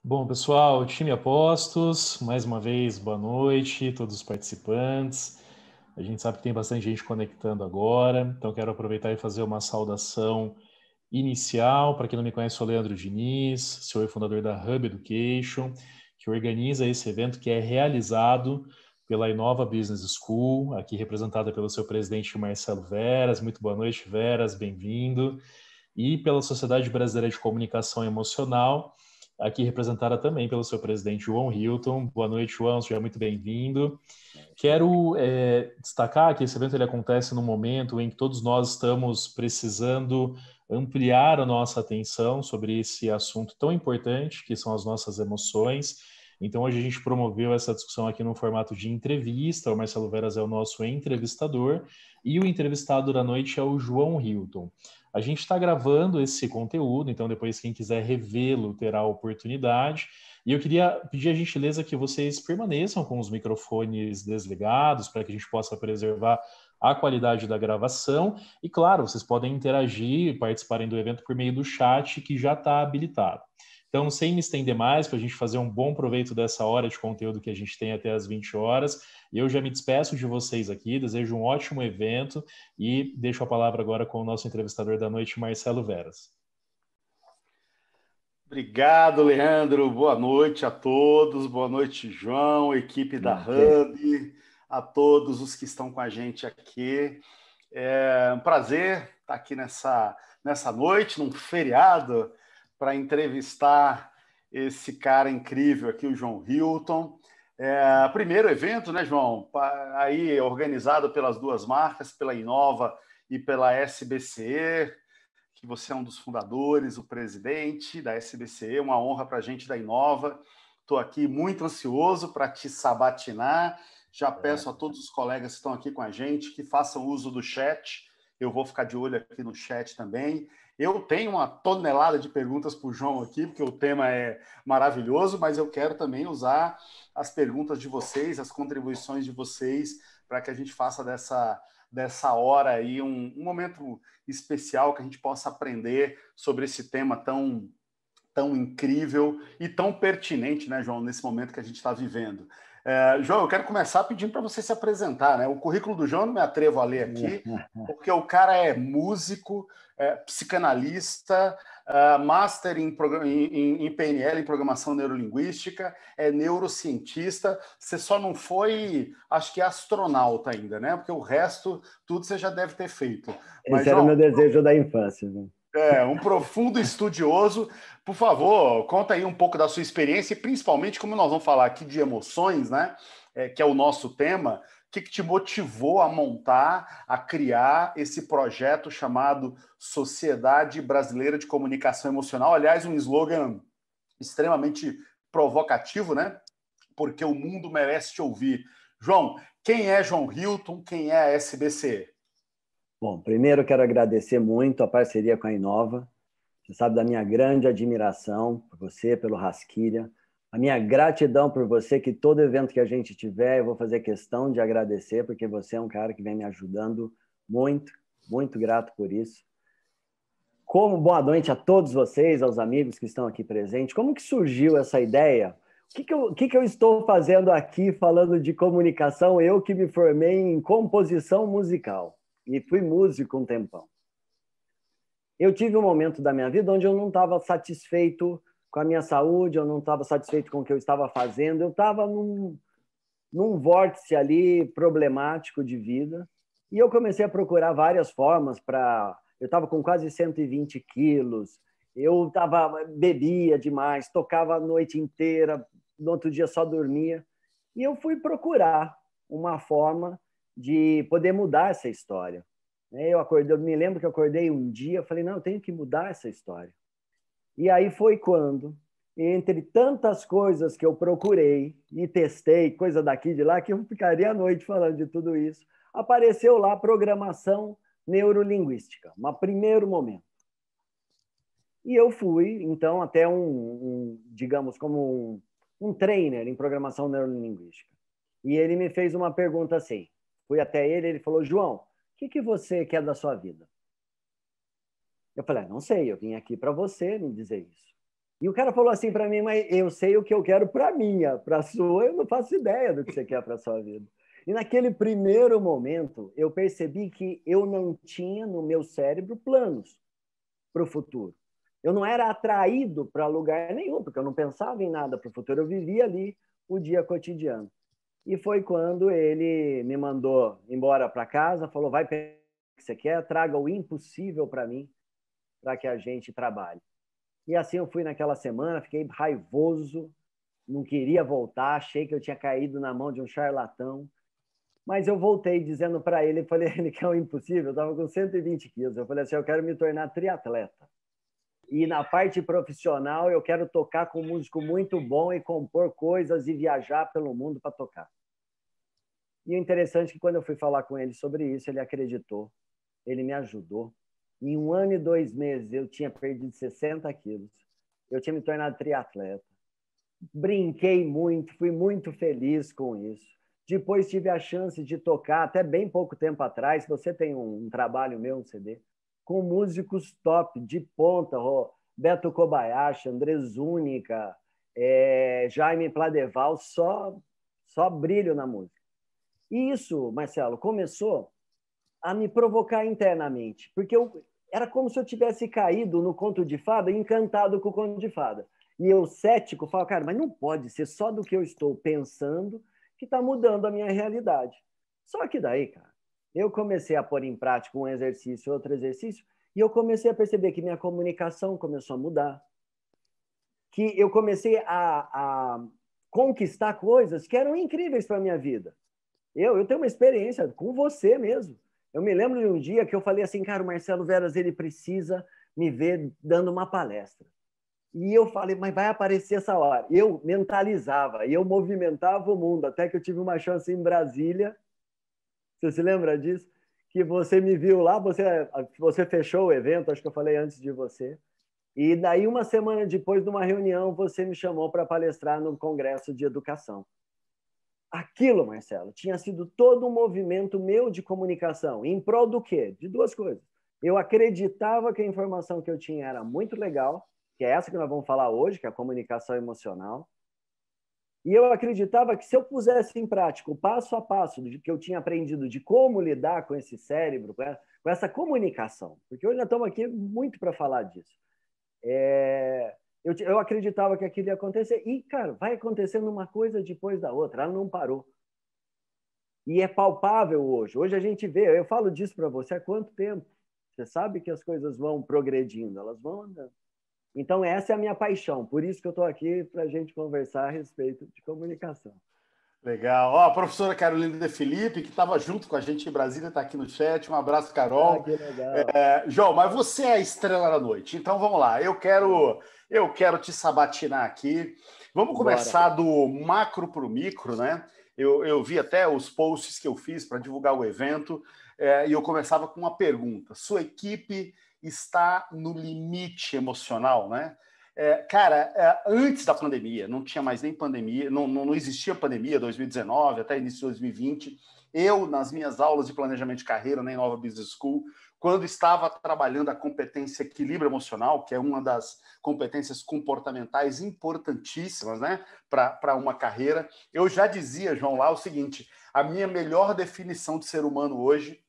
Bom, pessoal, time Apostos, mais uma vez, boa noite a todos os participantes. A gente sabe que tem bastante gente conectando agora, então quero aproveitar e fazer uma saudação inicial. Para quem não me conhece, sou o Leandro Diniz, CEO e fundador da Hub Education, que organiza esse evento que é realizado pela Inova Business School, aqui representada pelo seu presidente Marcelo Veras. Muito boa noite, Veras, bem-vindo. E pela Sociedade Brasileira de Comunicação Emocional, aqui representada também pelo seu presidente João Hilton. Boa noite, João, seja muito bem-vindo. Quero destacar que esse evento ele acontece num momento em que todos nós estamos precisando ampliar a nossa atenção sobre esse assunto tão importante, que são as nossas emoções. Então, hoje a gente promoveu essa discussão aqui no formato de entrevista. O Marcelo Veras é o nosso entrevistador e o entrevistado da noite é o João Hilton. A gente está gravando esse conteúdo, então depois quem quiser revê-lo terá a oportunidade. E eu queria pedir a gentileza que vocês permaneçam com os microfones desligados para que a gente possa preservar a qualidade da gravação. E, claro, vocês podem interagir e participarem do evento por meio do chat que já está habilitado. Então, sem me estender mais, para a gente fazer um bom proveito dessa hora de conteúdo que a gente tem até as 20 horas, eu já me despeço de vocês aqui, desejo um ótimo evento e deixo a palavra agora com o nosso entrevistador da noite, Marcelo Veras. Obrigado, Leandro. Boa noite a todos. Boa noite, João, equipe da Hub, a todos os que estão com a gente aqui. É um prazer estar aqui nessa noite, num feriado, para entrevistar esse cara incrível aqui, o João Hilton. Primeiro evento, né, João? Aí organizado pelas duas marcas, pela Inova e pela SBCE, que você é um dos fundadores, o presidente da SBCE, uma honra para a gente da Inova. Estou aqui muito ansioso para te sabatinar. Já peço a todos os colegas que estão aqui com a gente que façam uso do chat. Eu vou ficar de olho aqui no chat também. Eu tenho uma tonelada de perguntas para o João aqui, porque o tema é maravilhoso, mas eu quero também usar as perguntas de vocês, as contribuições de vocês, para que a gente faça dessa hora aí um momento especial, que a gente possa aprender sobre esse tema tão incrível e tão pertinente, né, João, nesse momento que a gente está vivendo. João, eu quero começar pedindo para você se apresentar, né? O currículo do João eu não me atrevo a ler aqui, porque o cara é músico, psicanalista, master em PNL, em programação neurolinguística, é neurocientista. Você só não foi, acho que astronauta ainda, né? Porque o resto, tudo você já deve ter feito. Mas, esse era o meu desejo da infância, né? Um profundo estudioso. Por favor, conta aí um pouco da sua experiência e principalmente, como nós vamos falar aqui de emoções, né? Que é o nosso tema. O que te motivou a montar, a criar esse projeto chamado Sociedade Brasileira de Comunicação Emocional? Aliás, um slogan extremamente provocativo, né? Porque o mundo merece te ouvir. João, quem é João Hilton? Quem é a SBCE? Bom, primeiro quero agradecer muito a parceria com a Inova. Você sabe da minha grande admiração por você, pelo Rasquilha. A minha gratidão por você, que todo evento que a gente tiver, eu vou fazer questão de agradecer, porque você é um cara que vem me ajudando muito, muito grato por isso. Boa noite a todos vocês, aos amigos que estão aqui presentes. Como que surgiu essa ideia? O que eu estou fazendo aqui falando de comunicação? Eu que me formei em composição musical e fui músico um tempão. Eu tive um momento da minha vida onde eu não estava satisfeito com a minha saúde, eu não estava satisfeito com o que eu estava fazendo, eu estava num vórtice ali problemático de vida e eu comecei a procurar várias formas para... Eu estava com quase 120 quilos, eu bebia demais, tocava a noite inteira, no outro dia só dormia, e eu fui procurar uma forma de poder mudar essa história. Eu me lembro que eu acordei um dia, eu falei, não, eu tenho que mudar essa história. E aí foi quando, entre tantas coisas que eu procurei e testei, coisa daqui e de lá, que eu ficaria a noite falando de tudo isso, apareceu lá programação neurolinguística, um primeiro momento. E eu fui, então, até digamos, como um trainer em programação neurolinguística. E ele me fez uma pergunta assim, fui até ele falou, João, o que você quer da sua vida? Eu falei, não sei, eu vim aqui para você me dizer isso. E o cara falou assim para mim, mas eu sei o que eu quero para minha, para a sua, eu não faço ideia do que você quer para a sua vida. E naquele primeiro momento, eu percebi que eu não tinha no meu cérebro planos para o futuro. Eu não era atraído para lugar nenhum, porque eu não pensava em nada para o futuro, eu vivia ali o dia cotidiano. E foi quando ele me mandou embora para casa, falou, vai pegar o que você quer, traga o impossível para mim, para que a gente trabalhe. E assim eu fui naquela semana, fiquei raivoso, não queria voltar, achei que eu tinha caído na mão de um charlatão, mas eu voltei dizendo para ele, falei, ele quer o impossível, eu estava com 120 quilos, eu falei assim, eu quero me tornar triatleta. E na parte profissional eu quero tocar com um músico muito bom e compor coisas e viajar pelo mundo para tocar. E o interessante é que quando eu fui falar com ele sobre isso, ele acreditou, ele me ajudou. Em 1 ano e 2 meses, eu tinha perdido 60 quilos. Eu tinha me tornado triatleta. Brinquei muito, fui muito feliz com isso. Depois tive a chance de tocar, até bem pouco tempo atrás, você tem um trabalho meu, um CD, com músicos top, de ponta, Beto Kobayashi, André Zúñiga, Jaime Pladeval, só brilho na música. E isso, Marcelo, começou a me provocar internamente, porque era como se eu tivesse caído no conto de fada, encantado com o conto de fada. E eu, cético, falo, cara, mas não pode ser só do que eu estou pensando que está mudando a minha realidade. Só que daí, cara, eu comecei a pôr em prática um exercício, outro exercício, e eu comecei a perceber que minha comunicação começou a mudar, que eu comecei a conquistar coisas que eram incríveis para a minha vida. Eu tenho uma experiência com você mesmo. Eu me lembro de um dia que eu falei assim, cara, o Marcelo Veras, ele precisa me ver dando uma palestra. E eu falei, mas vai aparecer essa hora. Eu mentalizava, eu movimentava o mundo, até que eu tive uma chance em Brasília. Você se lembra disso? Que você me viu lá, você fechou o evento, acho que eu falei antes de você. E daí, uma semana depois de uma reunião, você me chamou para palestrar no Congresso de Educação. Aquilo, Marcelo, tinha sido todo um movimento meu de comunicação. Em prol do quê? De 2 coisas. Eu acreditava que a informação que eu tinha era muito legal, que é essa que nós vamos falar hoje, que é a comunicação emocional. E eu acreditava que se eu pusesse em prática o passo a passo do que eu tinha aprendido de como lidar com esse cérebro, com essa comunicação, porque hoje nós estamos aqui muito para falar disso. Eu acreditava que aquilo ia acontecer. E, cara, vai acontecendo uma coisa depois da outra. Ela não parou. E é palpável hoje. Hoje a gente vê, eu falo disso para você há quanto tempo? Você sabe que as coisas vão progredindo, elas vão andando. Então, essa é a minha paixão. Por isso que eu estou aqui para a gente conversar a respeito de comunicação. Legal. Ó, a professora Carolina De Felipe, que estava junto com a gente em Brasília, está aqui no chat. Um abraço, Carol. Que legal. João, mas você é a estrela da noite. Então, vamos lá. Eu quero te sabatinar aqui. Vamos começar do macro para o micro, né? Eu vi até os posts que eu fiz para divulgar o evento, e eu começava com uma pergunta. Sua equipe está no limite emocional, né? Antes da pandemia, não tinha mais nem pandemia, não existia pandemia, 2019 até início de 2020. Eu, nas minhas aulas de planejamento de carreira na Inova Business School, quando estava trabalhando a competência equilíbrio emocional, que é uma das competências comportamentais importantíssimas, né, para uma carreira, eu já dizia, João, lá o seguinte: a minha melhor definição de ser humano hoje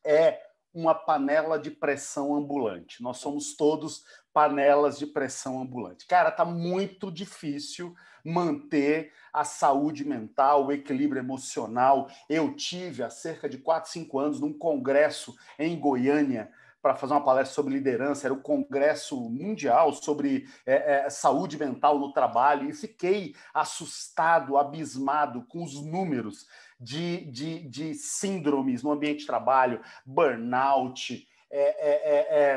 é uma panela de pressão ambulante. Nós somos todos panelas de pressão ambulante. Cara, tá muito difícil manter a saúde mental, o equilíbrio emocional. Eu tive há cerca de 4, 5 anos num congresso em Goiânia para fazer uma palestra sobre liderança, era o congresso mundial sobre saúde mental no trabalho, e fiquei assustado, abismado com os números de síndromes no ambiente de trabalho, burnout,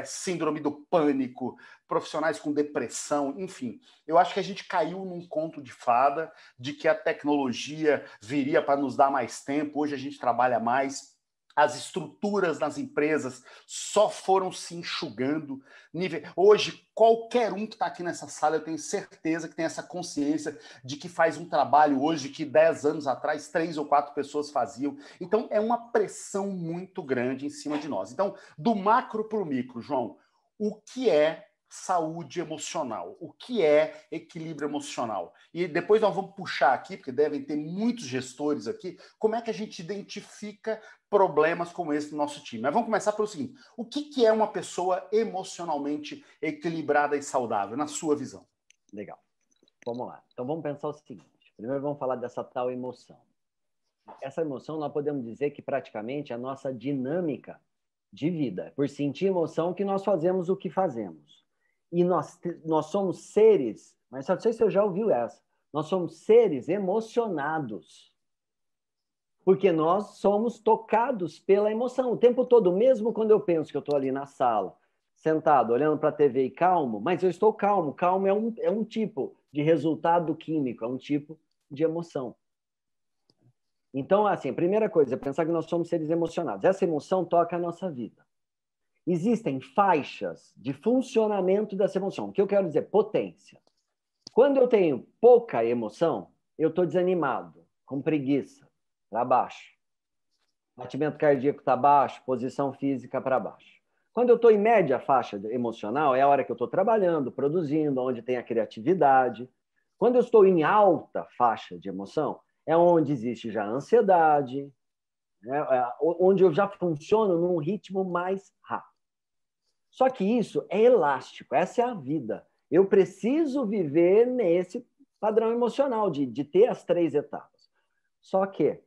síndrome do pânico, profissionais com depressão, enfim. Eu acho que a gente caiu num conto de fada de que a tecnologia viria para nos dar mais tempo, hoje a gente trabalha mais. As estruturas das empresas só foram se enxugando. Hoje, qualquer um que está aqui nessa sala, eu tenho certeza que tem essa consciência de que faz um trabalho hoje que 10 anos atrás 3 ou 4 pessoas faziam. Então, é uma pressão muito grande em cima de nós. Então, do macro para o micro, João, o que é saúde emocional? O que é equilíbrio emocional? E depois nós vamos puxar aqui, porque devem ter muitos gestores aqui, como é que a gente identifica problemas como esse no nosso time. Mas vamos começar pelo seguinte, o que é uma pessoa emocionalmente equilibrada e saudável, na sua visão? Legal. Vamos lá. Então vamos pensar o seguinte. Primeiro vamos falar dessa tal emoção. Essa emoção nós podemos dizer que praticamente é a nossa dinâmica de vida. Por sentir emoção que nós fazemos o que fazemos. E nós somos seres, mas não sei se você já ouviu essa, nós somos seres emocionados. Porque nós somos tocados pela emoção o tempo todo, mesmo quando eu penso que eu estou ali na sala, sentado, olhando para a TV e calmo, mas eu estou calmo. Calmo é um tipo de resultado químico, é um tipo de emoção. Então, assim, a primeira coisa é pensar que nós somos seres emocionados. Essa emoção toca a nossa vida. Existem faixas de funcionamento dessa emoção. O que eu quero dizer? Potência. Quando eu tenho pouca emoção, eu estou desanimado, com preguiça, para baixo. Batimento cardíaco está baixo, posição física para baixo. Quando eu estou em média faixa emocional, é a hora que eu estou trabalhando, produzindo, onde tem a criatividade. Quando eu estou em alta faixa de emoção, é onde existe já a ansiedade, né? Onde eu já funciono num ritmo mais rápido. Só que isso é elástico, essa é a vida. Eu preciso viver nesse padrão emocional, de ter as 3 etapas. Só que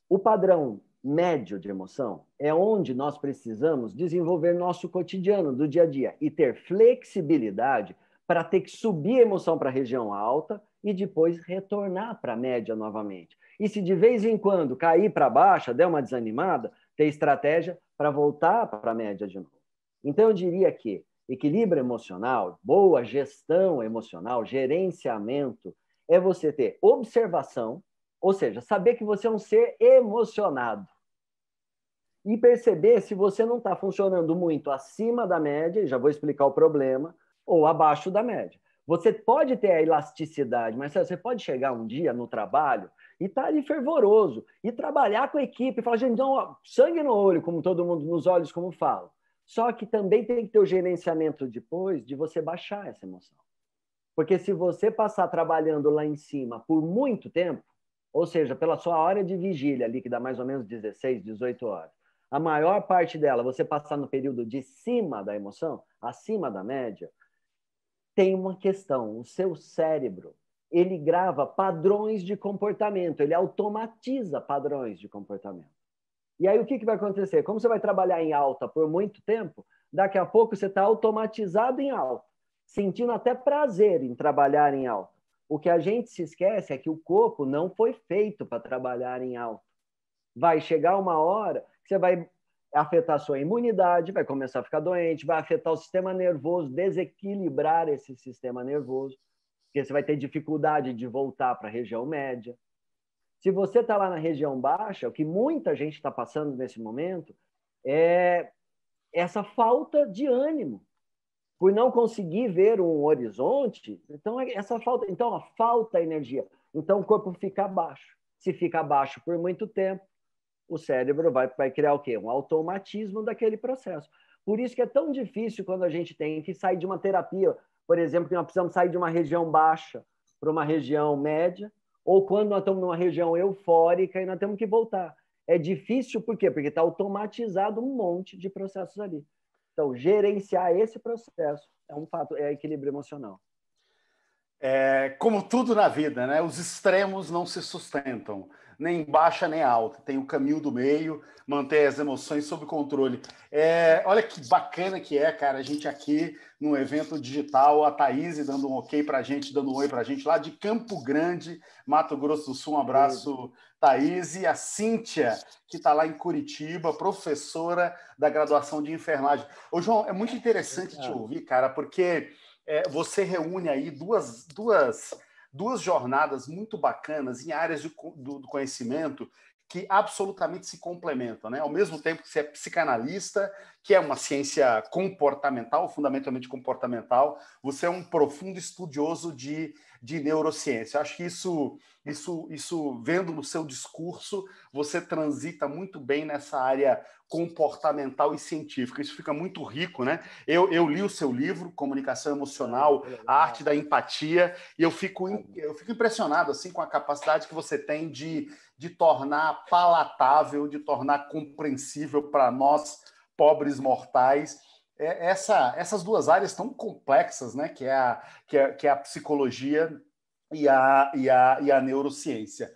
o padrão médio de emoção é onde nós precisamos desenvolver nosso cotidiano, do dia a dia, e ter flexibilidade para ter que subir a emoção para a região alta e depois retornar para a média novamente. E se de vez em quando cair para baixa, der uma desanimada, ter estratégia para voltar para a média de novo. Então, eu diria que equilíbrio emocional, boa gestão emocional, gerenciamento, é você ter observação, ou seja, saber que você é um ser emocionado. E perceber se você não está funcionando muito acima da média, e já vou explicar o problema, ou abaixo da média. Você pode ter a elasticidade, mas você pode chegar um dia no trabalho e estar ali fervoroso, e trabalhar com a equipe, e falar, gente, não, sangue no olho, como todo mundo, nos olhos, como fala. Só que também tem que ter o gerenciamento depois de você baixar essa emoção. Porque se você passar trabalhando lá em cima por muito tempo, ou seja, pela sua hora de vigília ali, que dá mais ou menos 16, 18 horas, a maior parte dela você passar no período de cima da emoção, acima da média, tem uma questão. O seu cérebro, ele grava padrões de comportamento, ele automatiza padrões de comportamento. E aí o que vai acontecer? Como você vai trabalhar em alta por muito tempo, daqui a pouco você está automatizado em alta, sentindo até prazer em trabalhar em alta. O que a gente se esquece é que o corpo não foi feito para trabalhar em alta. Vai chegar uma hora que você vai afetar a sua imunidade, vai começar a ficar doente, vai afetar o sistema nervoso, desequilibrar esse sistema nervoso, porque você vai ter dificuldade de voltar para a região média. Se você está lá na região baixa, o que muita gente está passando nesse momento é essa falta de ânimo, por não conseguir ver um horizonte. Então, a falta de energia. Então, o corpo fica baixo. Se fica baixo por muito tempo, o cérebro vai criar o quê? Um automatismo daquele processo. Por isso que é tão difícil quando a gente tem que sair de uma terapia, por exemplo, que nós precisamos sair de uma região baixa para uma região média, ou quando nós estamos numa região eufórica e nós temos que voltar. É difícil por quê? Porque está automatizado um monte de processos ali. Então, gerenciar esse processo é um fato, é equilíbrio emocional. Como tudo na vida, né? Os extremos não se sustentam, nem baixa nem alta. Tem o caminho do meio, manter as emoções sob controle. Olha que bacana que cara, a gente aqui no evento digital, a Thaís dando um ok pra gente, dando um oi pra gente, lá de Campo Grande, Mato Grosso do Sul. Um abraço, Thaís. E a Cíntia, que está lá em Curitiba, professora da graduação de enfermagem. Ô, João, é muito interessante te ouvir, cara, porque você reúne aí duas jornadas muito bacanas em áreas do conhecimento que absolutamente se complementam, né? Ao mesmo tempo que você é psicanalista, que é uma ciência comportamental, fundamentalmente comportamental. Você é um profundo estudioso de neurociência. Eu acho que isso, vendo no seu discurso, você transita muito bem nessa área comportamental e científica. Isso fica muito rico, né? Eu li o seu livro, Comunicação Emocional, A Arte da Empatia, e eu fico impressionado assim, com a capacidade que você tem de tornar palatável, de tornar compreensível para nós, pobres mortais, essas duas áreas tão complexas, né? Que é a psicologia e a neurociência.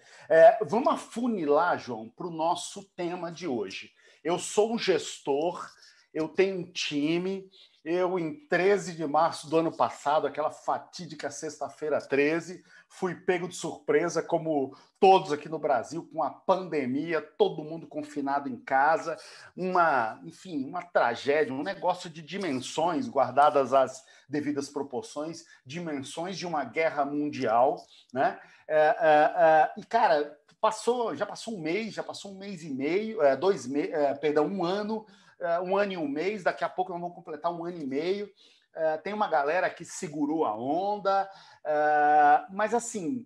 Vamos afunilar, João, para o nosso tema de hoje. Eu sou um gestor, eu tenho um time, em 13 de março do ano passado, aquela fatídica sexta-feira 13, fui pego de surpresa, como todos aqui no Brasil, com a pandemia, todo mundo confinado em casa, uma tragédia, um negócio de dimensões, guardadas as devidas proporções, dimensões de uma guerra mundial, né? E, cara, já passou um mês e meio, 1 ano, 1 ano e 1 mês, daqui a pouco nós vamos completar 1 ano e meio. Tem uma galera que segurou a onda, mas assim,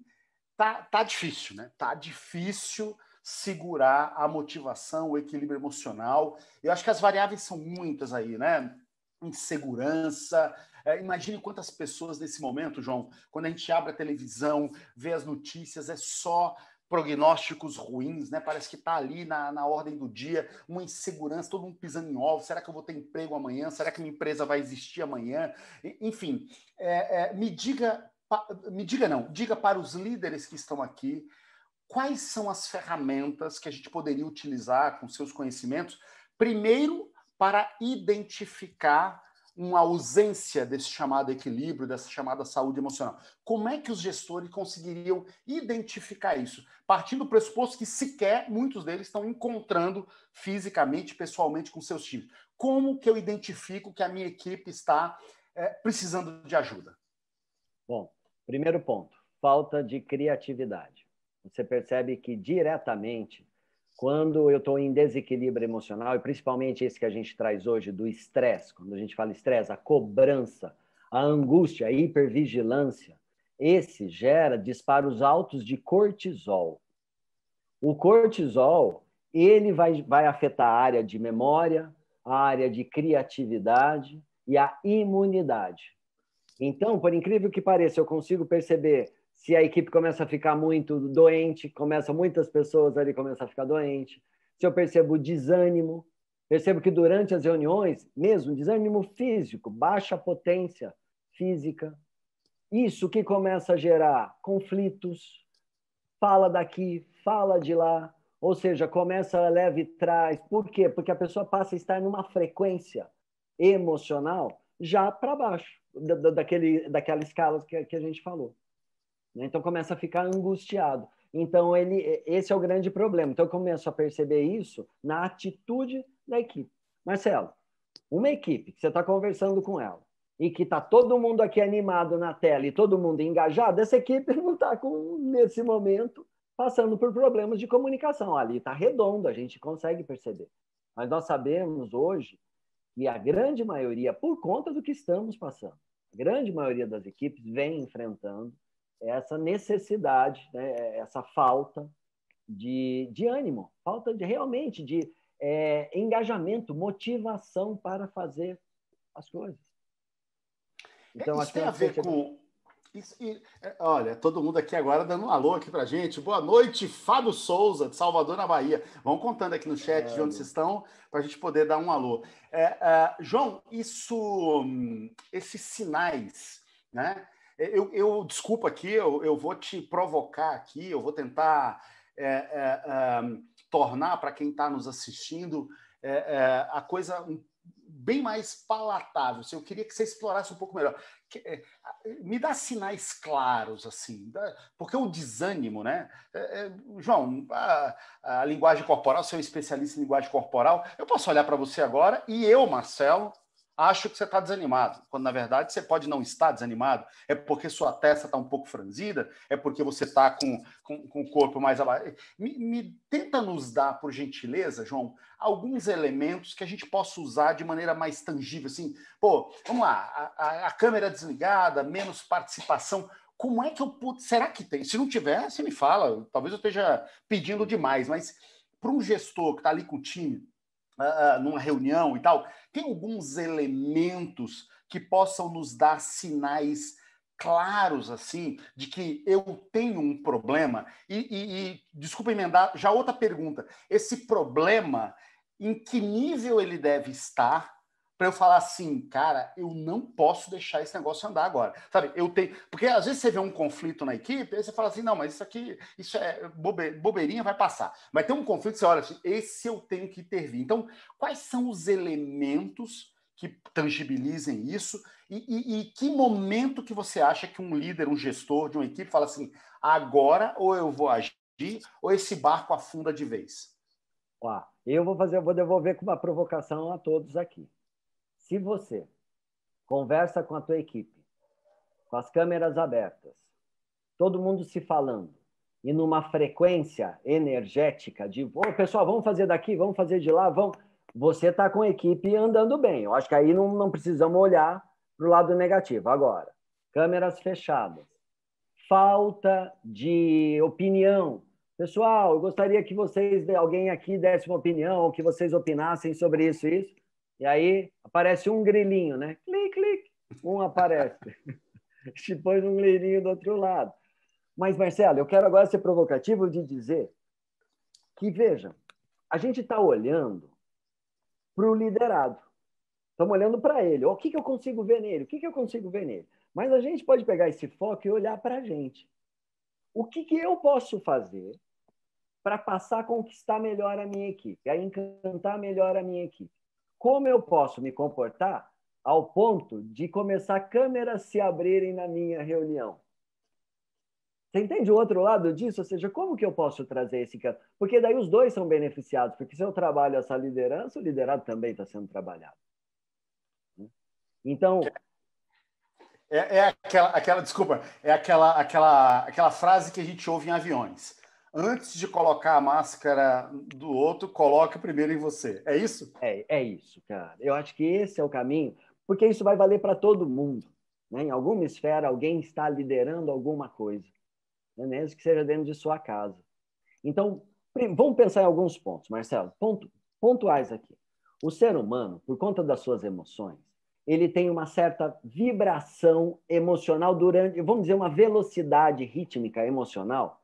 tá difícil, né? Tá difícil segurar a motivação, o equilíbrio emocional. Eu acho que as variáveis são muitas aí, né? Insegurança. Imagine quantas pessoas nesse momento, João, quando a gente abre a televisão, vê as notícias, é só prognósticos ruins, né? Parece que está ali na ordem do dia, uma insegurança, todo mundo pisando em ovos. Será que eu vou ter emprego amanhã? Será que minha empresa vai existir amanhã? Enfim, diga para os líderes que estão aqui quais são as ferramentas que a gente poderia utilizar com seus conhecimentos, primeiro, para identificar uma ausência desse chamado equilíbrio, dessa chamada saúde emocional. Como é que os gestores conseguiriam identificar isso? Partindo do pressuposto que sequer muitos deles estão encontrando fisicamente, pessoalmente com seus times. Como que eu identifico que a minha equipe está precisando de ajuda? Bom, primeiro ponto, falta de criatividade. Você percebe que diretamente, quando eu estou em desequilíbrio emocional, e principalmente esse que a gente traz hoje do estresse, quando a gente fala estresse, a cobrança, a angústia, a hipervigilância, esse gera disparos altos de cortisol. O cortisol, ele vai afetar a área de memória, a área de criatividade e a imunidade. Então, por incrível que pareça, eu consigo perceber se a equipe começa a ficar muito doente, muitas pessoas ali começam a ficar doentes. Se eu percebo desânimo, percebo que durante as reuniões, mesmo desânimo físico, baixa potência física, isso que começa a gerar conflitos, fala daqui, fala de lá, ou seja, começa a leve e traz. Por quê? Porque a pessoa passa a estar numa frequência emocional já para baixo, daquela escala que a gente falou. Então, começa a ficar angustiado. Então, esse é o grande problema. Então, eu começo a perceber isso na atitude da equipe. Marcelo, uma equipe que você está conversando com ela e que está todo mundo aqui animado na tela e todo mundo engajado, essa equipe não está, nesse momento, passando por problemas de comunicação. Ali está redondo, a gente consegue perceber. Mas nós sabemos hoje que a grande maioria, por conta do que estamos passando, a grande maioria das equipes vem enfrentando essa necessidade, né, essa falta de ânimo, falta realmente de engajamento, motivação para fazer as coisas. Então, isso tem a ver com... Olha, todo mundo aqui agora dando um alô aqui pra gente. Boa noite, Fábio Souza, de Salvador, na Bahia. Vão contando aqui no chat de onde vocês estão, para a gente poder dar um alô. João, esses sinais, né? Desculpa aqui, eu vou te provocar aqui, eu vou tentar tornar para quem está nos assistindo a coisa bem mais palatável. Eu queria que você explorasse um pouco melhor. Me dá sinais claros, assim, porque o desânimo, né? João, a linguagem corporal, você é um especialista em linguagem corporal, eu posso olhar para você agora e eu, Marcelo, acho que você está desanimado, quando na verdade você pode não estar desanimado, é porque sua testa está um pouco franzida, é porque você está com o corpo mais abaixo. Me tenta nos dar, por gentileza, João, alguns elementos que a gente possa usar de maneira mais tangível, assim, pô, vamos lá, a câmera desligada, menos participação, como é que eu pude, será que tem? Se não tiver, você me fala, talvez eu esteja pedindo demais, mas para um gestor que está ali com o time, numa reunião e tal, tem alguns elementos que possam nos dar sinais claros, assim, de que eu tenho um problema? Desculpa emendar, já outra pergunta. Esse problema, em que nível ele deve estar para eu falar assim, cara, eu não posso deixar esse negócio andar agora. Sabe, eu tenho. Porque às vezes você vê um conflito na equipe, aí você fala assim, não, mas isso aqui, isso é bobeirinha, vai passar. Mas tem um conflito, você olha assim, esse eu tenho que intervir. Então, quais são os elementos que tangibilizem isso? E que momento que você acha que um líder, um gestor de uma equipe fala assim, agora ou eu vou agir, ou esse barco afunda de vez? Ó, eu vou devolver com uma provocação a todos aqui. Se você conversa com a tua equipe, com as câmeras abertas, todo mundo se falando, e numa frequência energética de, pessoal, vamos fazer daqui, vamos fazer de lá, vamos... Você está com a equipe andando bem. Eu acho que aí não precisamos olhar para o lado negativo. Agora, câmeras fechadas, falta de opinião. Pessoal, eu gostaria que alguém aqui desse uma opinião, ou que vocês opinassem sobre isso e isso. E aí aparece um grilinho, né? Clique, clique. Um aparece. Depois um grilinho do outro lado. Mas, Marcelo, eu quero agora ser provocativo de dizer que, veja, a gente está olhando para o liderado. Estamos olhando para ele. O que eu consigo ver nele? O que eu consigo ver nele? Mas a gente pode pegar esse foco e olhar para a gente. O que eu posso fazer para passar a conquistar melhor a minha equipe, a encantar melhor a minha equipe? Como eu posso me comportar ao ponto de começar câmeras se abrirem na minha reunião? Você entende o outro lado disso? Ou seja, como que eu posso trazer esse cara? Porque daí os dois são beneficiados, porque se eu trabalho essa liderança, o liderado também está sendo trabalhado. Então... Desculpa, é aquela frase que a gente ouve em aviões. Antes de colocar a máscara do outro, coloque primeiro em você. É isso? É isso, cara. Eu acho que esse é o caminho, porque isso vai valer para todo mundo. Né? Em alguma esfera, alguém está liderando alguma coisa, né? Mesmo que seja dentro de sua casa. Então, vamos pensar em alguns pontos, Marcelo. Pontuais aqui. O ser humano, por conta das suas emoções, ele tem uma certa vibração emocional durante, vamos dizer, uma velocidade rítmica emocional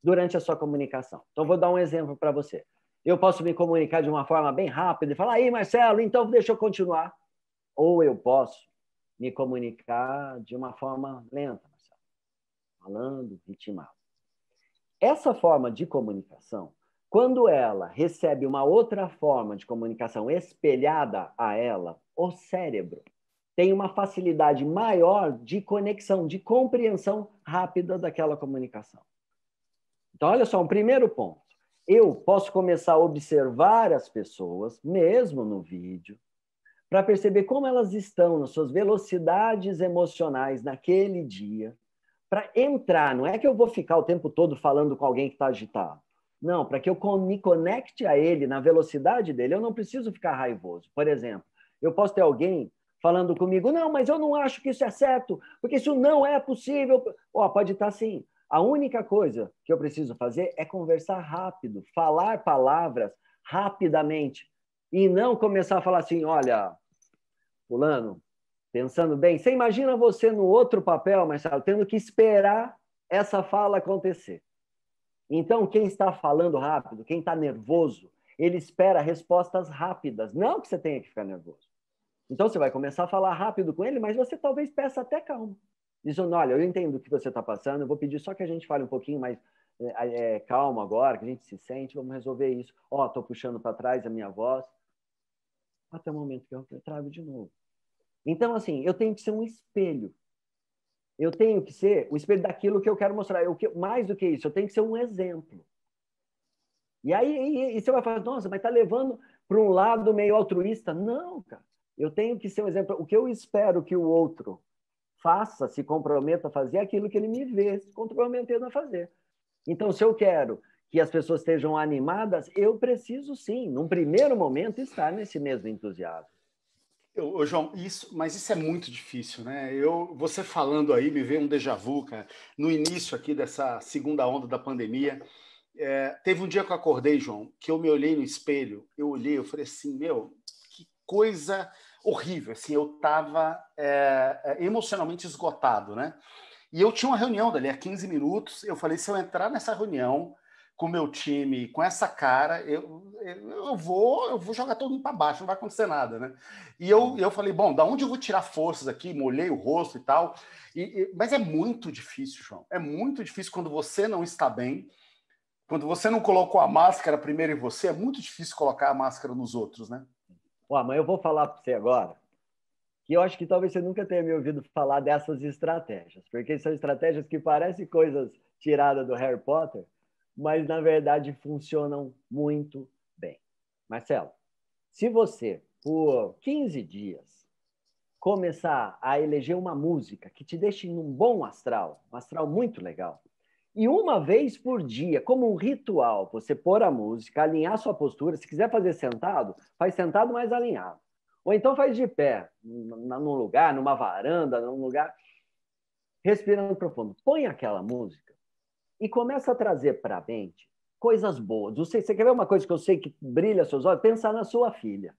durante a sua comunicação. Então, vou dar um exemplo para você. Eu posso me comunicar de uma forma bem rápida e falar, aí, Marcelo, então deixa eu continuar. Ou eu posso me comunicar de uma forma lenta, Marcelo, falando, ritmado. Essa forma de comunicação, quando ela recebe uma outra forma de comunicação espelhada a ela, o cérebro tem uma facilidade maior de conexão, de compreensão rápida daquela comunicação. Então, olha só, um primeiro ponto. Eu posso começar a observar as pessoas, mesmo no vídeo, para perceber como elas estão nas suas velocidades emocionais naquele dia, para entrar. Não é que eu vou ficar o tempo todo falando com alguém que está agitado. Não, para que eu me conecte a ele na velocidade dele, eu não preciso ficar raivoso. Por exemplo, eu posso ter alguém falando comigo, não, mas eu não acho que isso é certo, porque isso não é possível. Pode estar assim. A única coisa que eu preciso fazer é conversar rápido, falar palavras rapidamente e não começar a falar assim, olha, fulano, pensando bem, você imagina você no outro papel, Marcelo, tendo que esperar essa fala acontecer. Então, quem está falando rápido, quem está nervoso, ele espera respostas rápidas, não que você tenha que ficar nervoso. Então, você vai começar a falar rápido com ele, mas você talvez peça até calma. Dizendo, olha, eu entendo o que você está passando, eu vou pedir só que a gente fale um pouquinho mais calmo agora, que a gente se sente, vamos resolver isso. Estou puxando para trás a minha voz. Até o momento que eu trago de novo. Então, assim, eu tenho que ser um espelho. Eu tenho que ser o espelho daquilo que eu quero mostrar. Mais do que isso, eu tenho que ser um exemplo. E aí você vai falar, nossa, mas está levando para um lado meio altruísta. Não, cara. Eu tenho que ser um exemplo. O que eu espero que o outro faça, se comprometa a fazer, é aquilo que ele me vê se comprometendo a fazer. Então, se eu quero que as pessoas estejam animadas, eu preciso sim, num primeiro momento, estar nesse mesmo entusiasmo. João, mas isso é muito difícil, né? Você falando aí, me veio um déjà vu, cara. No início aqui dessa segunda onda da pandemia, teve um dia que eu acordei, João, que eu me olhei no espelho, eu falei assim, meu, que coisa horrível, assim, eu estava emocionalmente esgotado, né? E eu tinha uma reunião dali a 15 minutos, eu falei, se eu entrar nessa reunião com o meu time, com essa cara, eu vou jogar todo mundo para baixo, não vai acontecer nada, né? E eu falei, bom, da onde eu vou tirar forças aqui? Molhei o rosto e tal. Mas é muito difícil, João. É muito difícil quando você não está bem, quando você não colocou a máscara primeiro em você, é muito difícil colocar a máscara nos outros, né? Mas eu vou falar para você agora que eu acho que talvez você nunca tenha me ouvido falar dessas estratégias, porque são estratégias que parecem coisas tiradas do Harry Potter, mas na verdade funcionam muito bem. Marcelo, se você, por 15 dias, começar a eleger uma música que te deixe num bom astral, um astral muito legal, e uma vez por dia, como um ritual, você pôr a música, alinhar sua postura, se quiser fazer sentado, faz sentado mais alinhado. Ou então faz de pé, num lugar, numa varanda, num lugar, respirando profundo. Põe aquela música e começa a trazer para a mente coisas boas. Você quer ver uma coisa que eu sei que brilha seus olhos? Pensar na sua filha.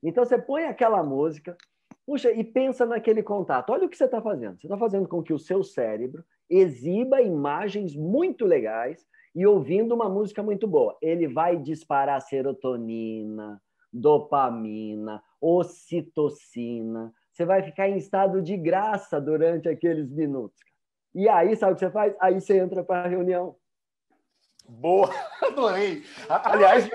Então você põe aquela música, puxa, e pensa naquele contato. Olha o que você está fazendo. Você está fazendo com que o seu cérebro exiba imagens muito legais e ouvindo uma música muito boa. Ele vai disparar serotonina, dopamina, ocitocina. Você vai ficar em estado de graça durante aqueles minutos. E aí, sabe o que você faz? Aí você entra para a reunião. Boa, adorei. Aliás,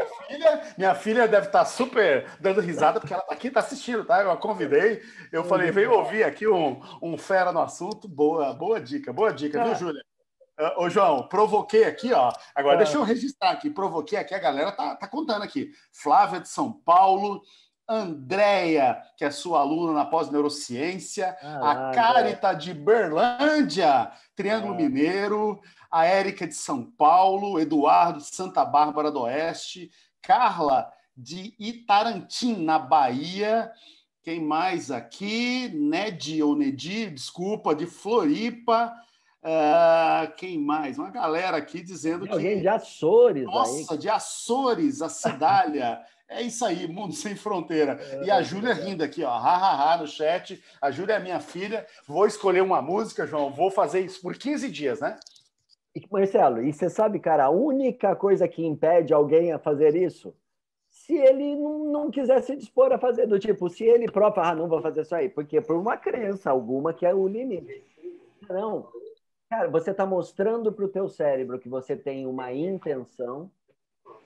minha filha deve estar super dando risada, porque ela aqui está assistindo, tá? Eu a convidei, eu falei, veio ouvir aqui um fera no assunto. Boa dica, viu, Júlia? Ô, João, provoquei aqui, ó. Agora, deixa eu registrar aqui. Provoquei aqui, a galera tá contando aqui. Flávia de São Paulo, Andréia, que é sua aluna na pós-neurociência, a Carita de Berlândia, Triângulo Mineiro, a Érica de São Paulo, Eduardo de Santa Bárbara do Oeste, Carla de Itarantim, na Bahia. Quem mais aqui? Nedi, desculpa, de Floripa. Quem mais? Uma galera aqui dizendo que... Alguém de Açores. Nossa, aí. De Açores, a Cidália. É isso aí, mundo sem fronteira. E a Júlia rindo aqui, ó, no chat. A Júlia é minha filha. Vou escolher uma música, João. Vou fazer isso por 15 dias, né? Marcelo, e você sabe, cara, a única coisa que impede alguém a fazer isso, se ele não quiser se dispor a fazer, do tipo, se ele próprio, não vou fazer isso aí, porque por uma crença alguma que é o limite. Não. Cara, você está mostrando para o teu cérebro que você tem uma intenção,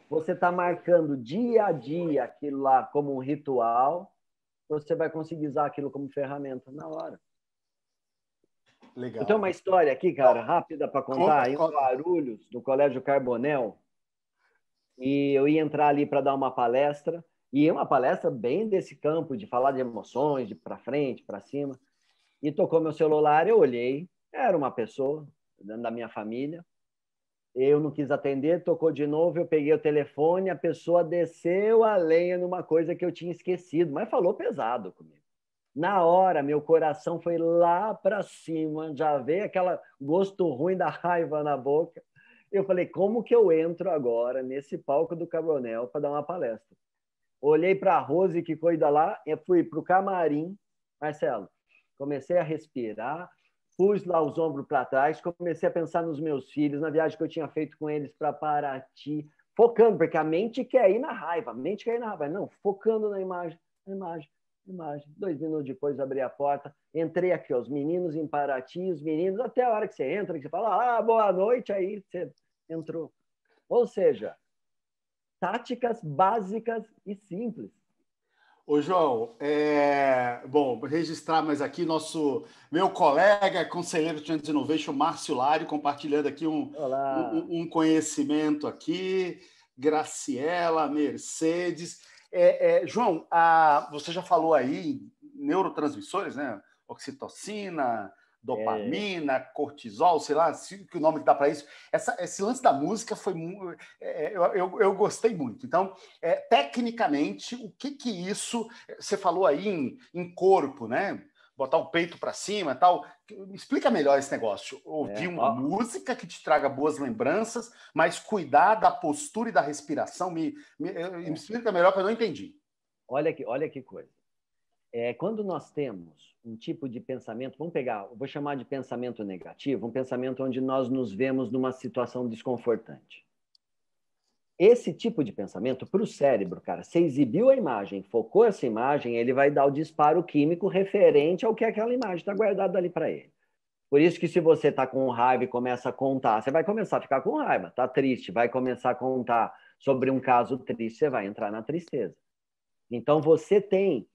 você está marcando dia a dia aquilo lá como um ritual, você vai conseguir usar aquilo como ferramenta na hora. Legal. Eu tenho uma história aqui, cara, rápida para contar, em Guarulhos, no Colégio Carbonel, e eu ia entrar ali para dar uma palestra, e é uma palestra bem desse campo, de falar de emoções, de para frente, para cima, e tocou meu celular, eu olhei, era uma pessoa da minha família, eu não quis atender, tocou de novo, eu peguei o telefone, a pessoa desceu a lenha numa coisa que eu tinha esquecido, mas falou pesado comigo. Na hora, meu coração foi lá para cima, já veio aquele gosto ruim da raiva na boca. Eu falei, como que eu entro agora nesse palco do Carbonel para dar uma palestra? Olhei para a Rose, que cuida lá, e fui para o camarim. Marcelo, comecei a respirar, pus lá os ombros para trás, comecei a pensar nos meus filhos, na viagem que eu tinha feito com eles para Paraty, focando, porque a mente quer ir na raiva, não, focando na imagem. 2 minutos depois abri a porta, entrei aqui, os meninos em Paraty, os meninos, até a hora que você entra, que você fala, boa noite, aí você entrou. Ou seja, táticas básicas e simples. Ô, João, bom, registrar mais aqui meu colega, conselheiro Trends Innovation, Márcio Lari, compartilhando aqui um conhecimento aqui, Graciela, Mercedes. João, você já falou aí neurotransmissores, né? Oxitocina, dopamina, cortisol, sei lá, que o nome que dá para isso. Esse lance da música foi eu gostei muito. Então, tecnicamente, o que isso... Você falou aí em corpo, né? Botar o peito para cima e tal. Me explica melhor esse negócio. Ouvir uma música que te traga boas lembranças, mas cuidar da postura e da respiração. Me explica melhor, que eu não entendi. Olha que coisa. Quando nós temos um tipo de pensamento, eu vou chamar de pensamento negativo, um pensamento onde nós nos vemos numa situação desconfortante. Esse tipo de pensamento, para o cérebro, cara, você exibiu a imagem, focou essa imagem, ele vai dar o disparo químico referente ao que aquela imagem está guardada ali para ele. Por isso que se você está com raiva e começa a contar, você vai começar a ficar com raiva, está triste, vai começar a contar sobre um caso triste, você vai entrar na tristeza. Então, você tem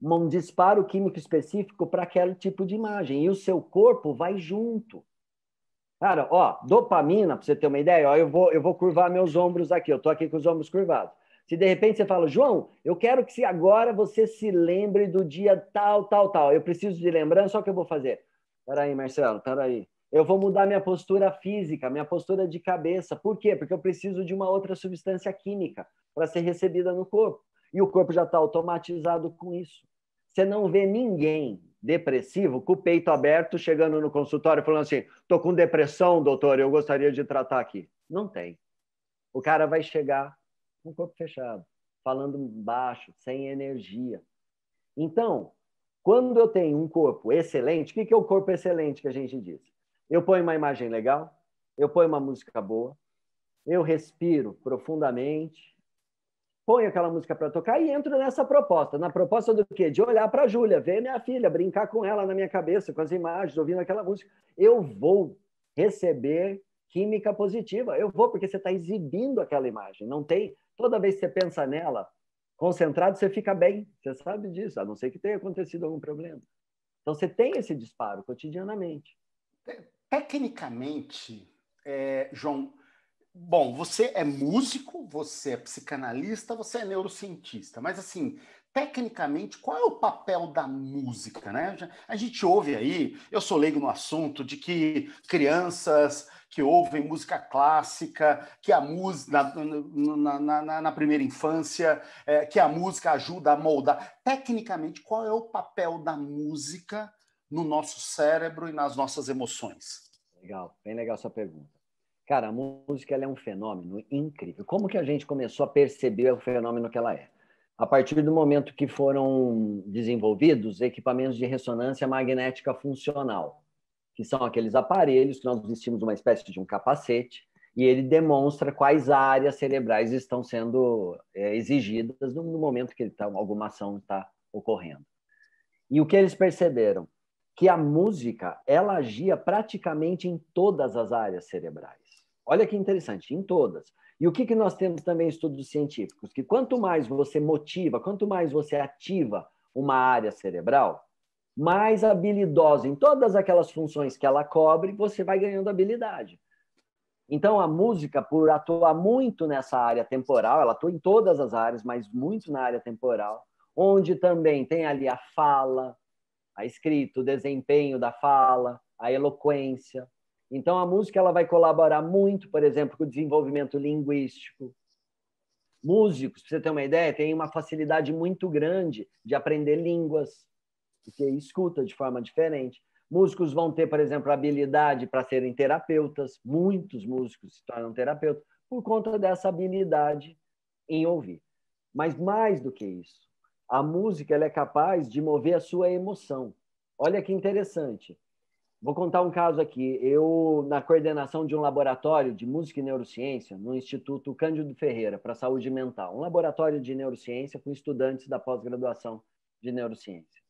um disparo químico específico para aquele tipo de imagem, e o seu corpo vai junto. Cara, dopamina, para você ter uma ideia, eu vou curvar meus ombros aqui, eu estou aqui com os ombros curvados. Se de repente você fala, João, eu quero que agora você se lembre do dia tal, eu preciso de lembrança, só que eu vou fazer. Peraí, Marcelo, peraí. Eu vou mudar minha postura física, minha postura de cabeça. Por quê? Porque eu preciso de uma outra substância química para ser recebida no corpo. E o corpo já está automatizado com isso. Você não vê ninguém depressivo com o peito aberto chegando no consultório falando assim, estou com depressão, doutor, eu gostaria de tratar aqui. Não tem. O cara vai chegar com o corpo fechado, falando baixo, sem energia. Então, quando eu tenho um corpo excelente, o que é o corpo excelente que a gente diz? Eu ponho uma imagem legal, eu ponho uma música boa, eu respiro profundamente, ponho aquela música para tocar e entro nessa proposta. Na proposta do quê? De olhar para a Júlia, ver minha filha, brincar com ela na minha cabeça, com as imagens, ouvindo aquela música. Eu vou receber química positiva. Eu vou, porque você está exibindo aquela imagem. Não tem... Toda vez que você pensa nela, concentrado, você fica bem. Você sabe disso, a não ser que tenha acontecido algum problema. Então, você tem esse disparo cotidianamente. Tecnicamente, João... Bom, você é músico, você é psicanalista, você é neurocientista, mas assim, tecnicamente, qual é o papel da música, né? A gente ouve aí, eu sou leigo no assunto, de que crianças que ouvem música clássica, que a música na primeira infância, que a música ajuda a moldar. Tecnicamente, qual é o papel da música no nosso cérebro e nas nossas emoções? Legal, bem legal sua pergunta. Cara, a música ela é um fenômeno incrível. Como que a gente começou a perceber o fenômeno que ela é? A partir do momento que foram desenvolvidos equipamentos de ressonância magnética funcional, que são aqueles aparelhos que nós vestimos uma espécie de um capacete, e ele demonstra quais áreas cerebrais estão sendo exigidas no momento que alguma ação está ocorrendo. E o que eles perceberam? Que a música ela agia praticamente em todas as áreas cerebrais. Olha que interessante, em todas. E o que nós temos também em estudos científicos? Que quanto mais você motiva, quanto mais você ativa uma área cerebral, mais habilidosa em todas aquelas funções que ela cobre, você vai ganhando habilidade. Então, a música, por atuar muito nessa área temporal, ela atua em todas as áreas, mas muito na área temporal, onde também tem ali a fala, a escrita, o desempenho da fala, a eloquência. Então, a música ela vai colaborar muito, por exemplo, com o desenvolvimento linguístico. Músicos, para você ter uma ideia, têm uma facilidade muito grande de aprender línguas, porque escuta de forma diferente. Músicos vão ter, por exemplo, habilidade para serem terapeutas. Muitos músicos se tornam terapeutas por conta dessa habilidade em ouvir. Mas mais do que isso, a música ela é capaz de mover a sua emoção. Olha que interessante. Vou contar um caso aqui. Eu, na coordenação de um laboratório de música e neurociência, no Instituto Cândido Ferreira, para a saúde mental. Um laboratório de neurociência com estudantes da pós-graduação de neurociência.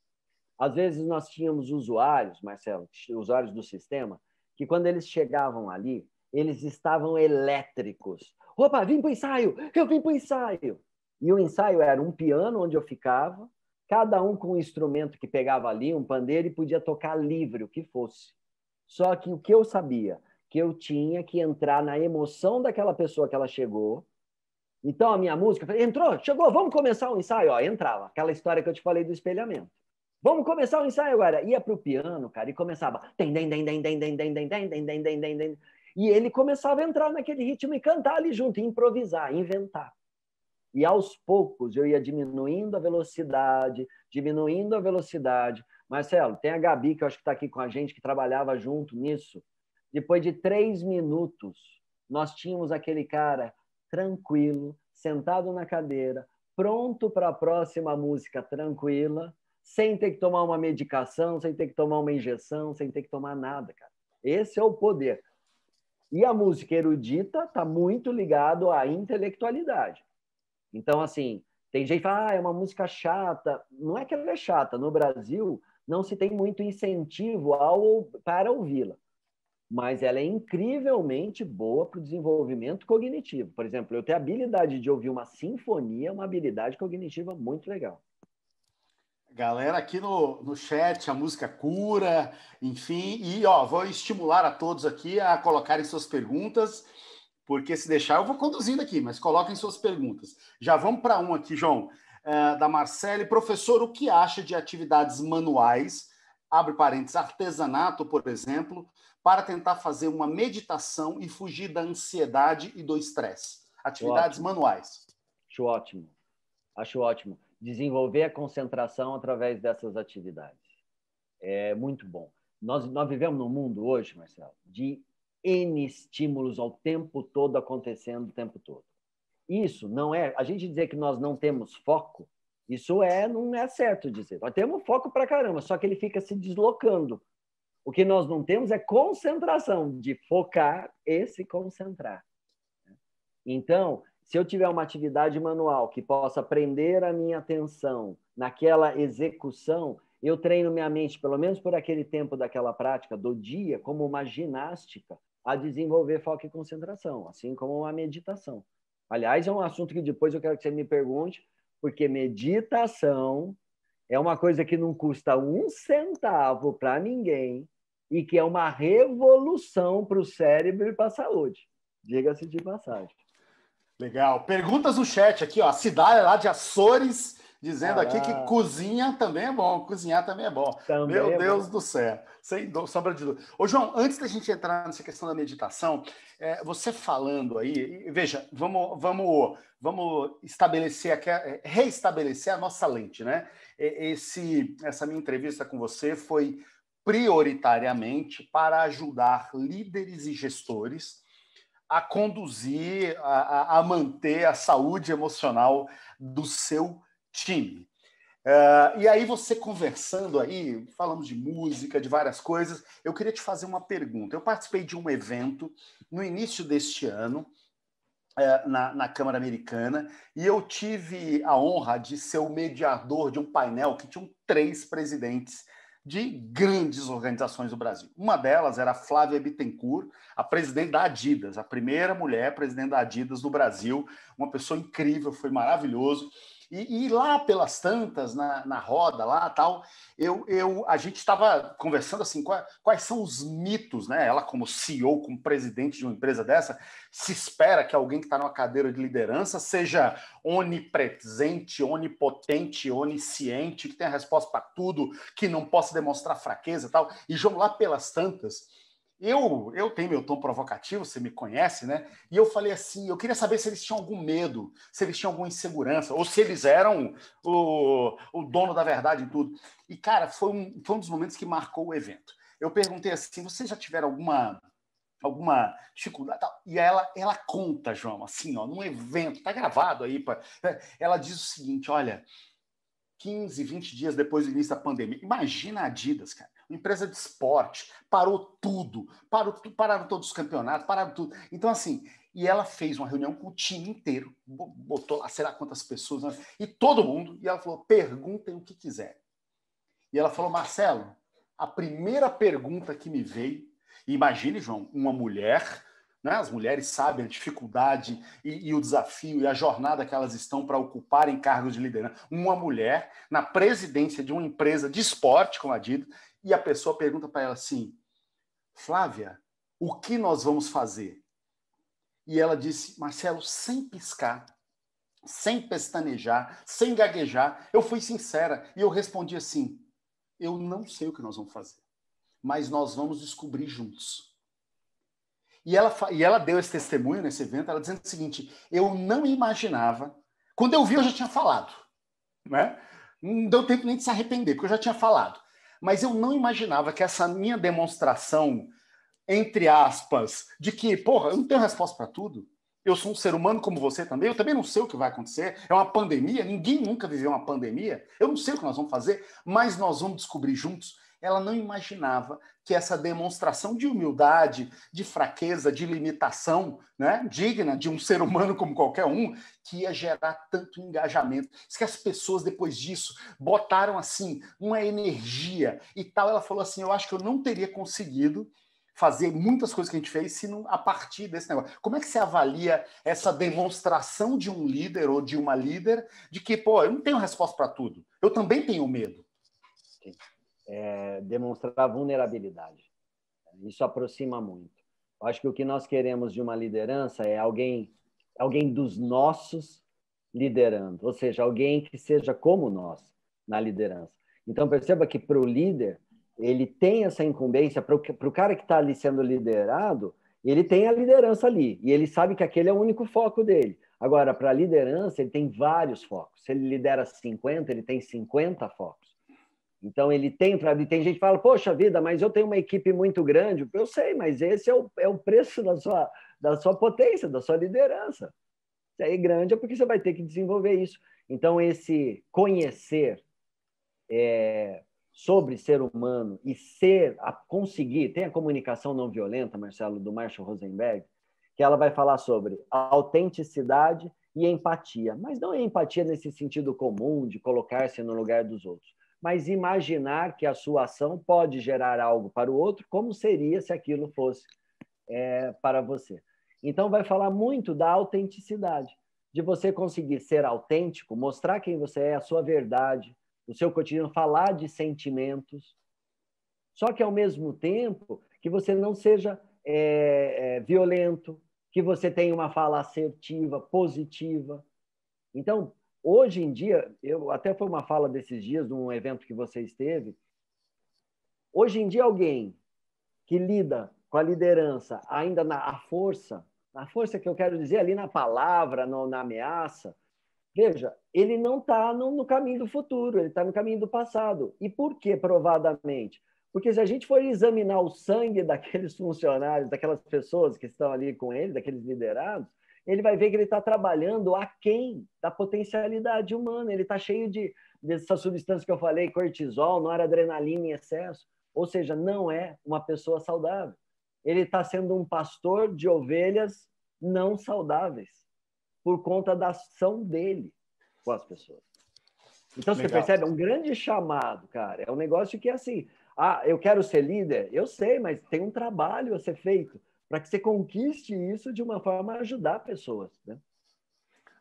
Às vezes nós tínhamos usuários, Marcelo, usuários do sistema, que quando eles chegavam ali, eles estavam elétricos. Opa, vim para o ensaio! Eu vim para o ensaio! E o ensaio era um piano onde eu ficava, cada um com um instrumento que pegava ali, um pandeiro, e podia tocar livre, o que fosse. Só que o que eu sabia? Que eu tinha que entrar na emoção daquela pessoa que ela chegou, Então, a minha música, falei, entrou, chegou, vamos começar o ensaio. Ó, entrava, aquela história que eu te falei do espelhamento. Vamos começar o ensaio agora. Ia para o piano, cara, e começava. E ele começava a entrar naquele ritmo e cantar ali junto, improvisar, inventar. E aos poucos eu ia diminuindo a velocidade. Marcelo, tem a Gabi, que eu acho que está aqui com a gente, que trabalhava junto nisso. Depois de 3 minutos, nós tínhamos aquele cara tranquilo, sentado na cadeira, pronto para a próxima música tranquila, sem ter que tomar uma medicação, sem ter que tomar uma injeção, sem ter que tomar nada, cara. Esse é o poder. E a música erudita está muito ligado à intelectualidade. Então, assim, tem gente que fala, é uma música chata. Não é que ela é chata. No Brasil, não se tem muito incentivo para ouvi-la. Mas ela é incrivelmente boa para o desenvolvimento cognitivo. Por exemplo, eu tenho a habilidade de ouvir uma sinfonia, uma habilidade cognitiva muito legal. Galera aqui no chat, a música cura, enfim. E, ó, vou estimular a todos aqui a colocarem suas perguntas, porque se deixar eu vou conduzindo aqui, mas coloquem suas perguntas. Já vamos para um aqui, João, da Marcele. Professor, o que acha de atividades manuais, abre parênteses, artesanato, por exemplo, para tentar fazer uma meditação e fugir da ansiedade e do estresse? Atividades manuais. Acho ótimo. Desenvolver a concentração através dessas atividades. É muito bom. Nós vivemos num mundo hoje, Marcelo, de N estímulos ao tempo todo acontecendo o tempo todo. Isso não é... A gente dizer que nós não temos foco, isso não é certo dizer. Nós temos foco pra caramba, só que ele fica se deslocando. O que nós não temos é concentração, de focar e se concentrar. Então, se eu tiver uma atividade manual que possa prender a minha atenção naquela execução, eu treino minha mente, pelo menos por aquele tempo daquela prática, do dia, como uma ginástica, a desenvolver foco e concentração, assim como uma meditação. Aliás, é um assunto que depois eu quero que você me pergunte, porque meditação é uma coisa que não custa 1 centavo para ninguém e que é uma revolução para o cérebro e para a saúde. Diga-se de passagem. Legal. Perguntas no chat aqui, ó. A Cidália lá de Açores, dizendo aqui que cozinha também é bom. Cozinhar também é bom. Também Meu Deus do céu. Sem sombra de dúvida. Ô, João, antes da gente entrar nessa questão da meditação, você falando aí, veja, vamos estabelecer aqui, reestabelecer a nossa lente, né? Essa minha entrevista com você foi prioritariamente para ajudar líderes e gestores a conduzir, a manter a saúde emocional do seu time. E aí você conversando aí, falamos de música, de várias coisas, eu queria te fazer uma pergunta. Eu participei de um evento no início deste ano, na Câmara Americana, e eu tive a honra de ser o mediador de um painel que tinham 3 presidentes de grandes organizações do Brasil. Uma delas era a Flávia Bittencourt, a presidente da Adidas, a primeira mulher presidente da Adidas no Brasil, uma pessoa incrível, foi maravilhoso. E lá pelas tantas, na roda lá tal, a gente estava conversando assim, quais são os mitos, né? Ela como CEO, como presidente de uma empresa dessa, se espera que alguém que está numa cadeira de liderança seja onipresente, onipotente, onisciente, que tenha resposta para tudo, que não possa demonstrar fraqueza e tal. E João, lá pelas tantas, eu tenho meu tom provocativo, você me conhece, né? E eu falei assim, eu queria saber se eles tinham algum medo, se eles tinham alguma insegurança, ou se eles eram o dono da verdade em tudo. E, cara, foi um dos momentos que marcou o evento. Eu perguntei assim, vocês já tiveram alguma dificuldade? E ela conta, João, assim, ó, num evento, tá gravado aí, ela diz o seguinte, olha, 15, 20 dias depois do início da pandemia, imagina a Adidas, cara, uma empresa de esporte, parou tudo, pararam todos os campeonatos, pararam tudo. Então, assim, e ela fez uma reunião com o time inteiro, botou lá, sei lá quantas pessoas, né? E todo mundo, e ela falou, perguntem o que quiserem. E ela falou, Marcelo, a primeira pergunta que me veio, imagine, João, uma mulher, né? As mulheres sabem a dificuldade e o desafio e a jornada que elas estão para ocuparem cargos de liderança. Uma mulher na presidência de uma empresa de esporte como a Adidas, e a pessoa pergunta para ela assim, Flávia, o que nós vamos fazer? E ela disse, Marcelo, sem piscar, sem pestanejar, sem gaguejar, eu fui sincera e eu respondi assim: eu não sei o que nós vamos fazer, mas nós vamos descobrir juntos. E ela deu esse testemunho nesse evento, ela dizendo o seguinte: eu não imaginava, quando eu vi eu já tinha falado, né? Não deu tempo nem de se arrepender, porque eu já tinha falado. Mas eu não imaginava que essa minha demonstração, entre aspas, de que, porra, eu não tenho resposta para tudo. Eu sou um ser humano como você também, eu também não sei o que vai acontecer. É uma pandemia, ninguém nunca viveu uma pandemia. Eu não sei o que nós vamos fazer, mas nós vamos descobrir juntos. Ela não imaginava que essa demonstração de humildade, de fraqueza, de limitação, né, digna de um ser humano como qualquer um, que ia gerar tanto engajamento. Diz que as pessoas, depois disso, botaram, assim, uma energia e tal. Ela falou assim, eu acho que eu não teria conseguido fazer muitas coisas que a gente fez se não, a partir desse negócio. Como é que você avalia essa demonstração de um líder ou de uma líder de que, pô, eu não tenho resposta para tudo. Eu também tenho medo. Demonstrar vulnerabilidade. Isso aproxima muito. Eu acho que o que nós queremos de uma liderança é alguém dos nossos liderando, ou seja, alguém que seja como nós na liderança. Então, perceba que para o líder, ele tem essa incumbência, para o cara que está ali sendo liderado, ele tem a liderança ali, e ele sabe que aquele é o único foco dele. Agora, para a liderança, ele tem vários focos. Se ele lidera 50, ele tem 50 focos. Então, ele tem gente que fala, poxa vida, mas eu tenho uma equipe muito grande. Eu sei, mas esse é o preço da sua potência, da sua liderança. Se é grande é porque você vai ter que desenvolver isso. Então, esse conhecer sobre ser humano e conseguir, tem a comunicação não violenta, Marcelo, do Marshall Rosenberg, que ela vai falar sobre autenticidade e empatia. Mas não é empatia nesse sentido comum de colocar-se no lugar dos outros, mas imaginar que a sua ação pode gerar algo para o outro, como seria se aquilo fosse para você. Então, vai falar muito da autenticidade, de você conseguir ser autêntico, mostrar quem você é, a sua verdade, o seu cotidiano, falar de sentimentos, só que, ao mesmo tempo, que você não seja violento, que você tenha uma fala assertiva, positiva. Então, hoje em dia, até foi uma fala desses dias, num evento que você esteve, hoje em dia alguém que lida com a liderança ainda na força que eu quero dizer ali na palavra, na ameaça, veja, ele não está no caminho do futuro, ele está no caminho do passado. E por que, provadamente? Porque se a gente for examinar o sangue daqueles funcionários, daquelas pessoas que estão ali com ele, daqueles liderados, ele vai ver que ele está trabalhando aquém da potencialidade humana. Ele está cheio dessa substância que eu falei, cortisol, noradrenalina em excesso. Ou seja, não é uma pessoa saudável. Ele está sendo um pastor de ovelhas não saudáveis por conta da ação dele com as pessoas. Então, você percebe, é um grande chamado, cara. É um negócio que é assim, eu quero ser líder? Eu sei, mas tem um trabalho a ser feito para que você conquiste isso de uma forma a ajudar pessoas, né?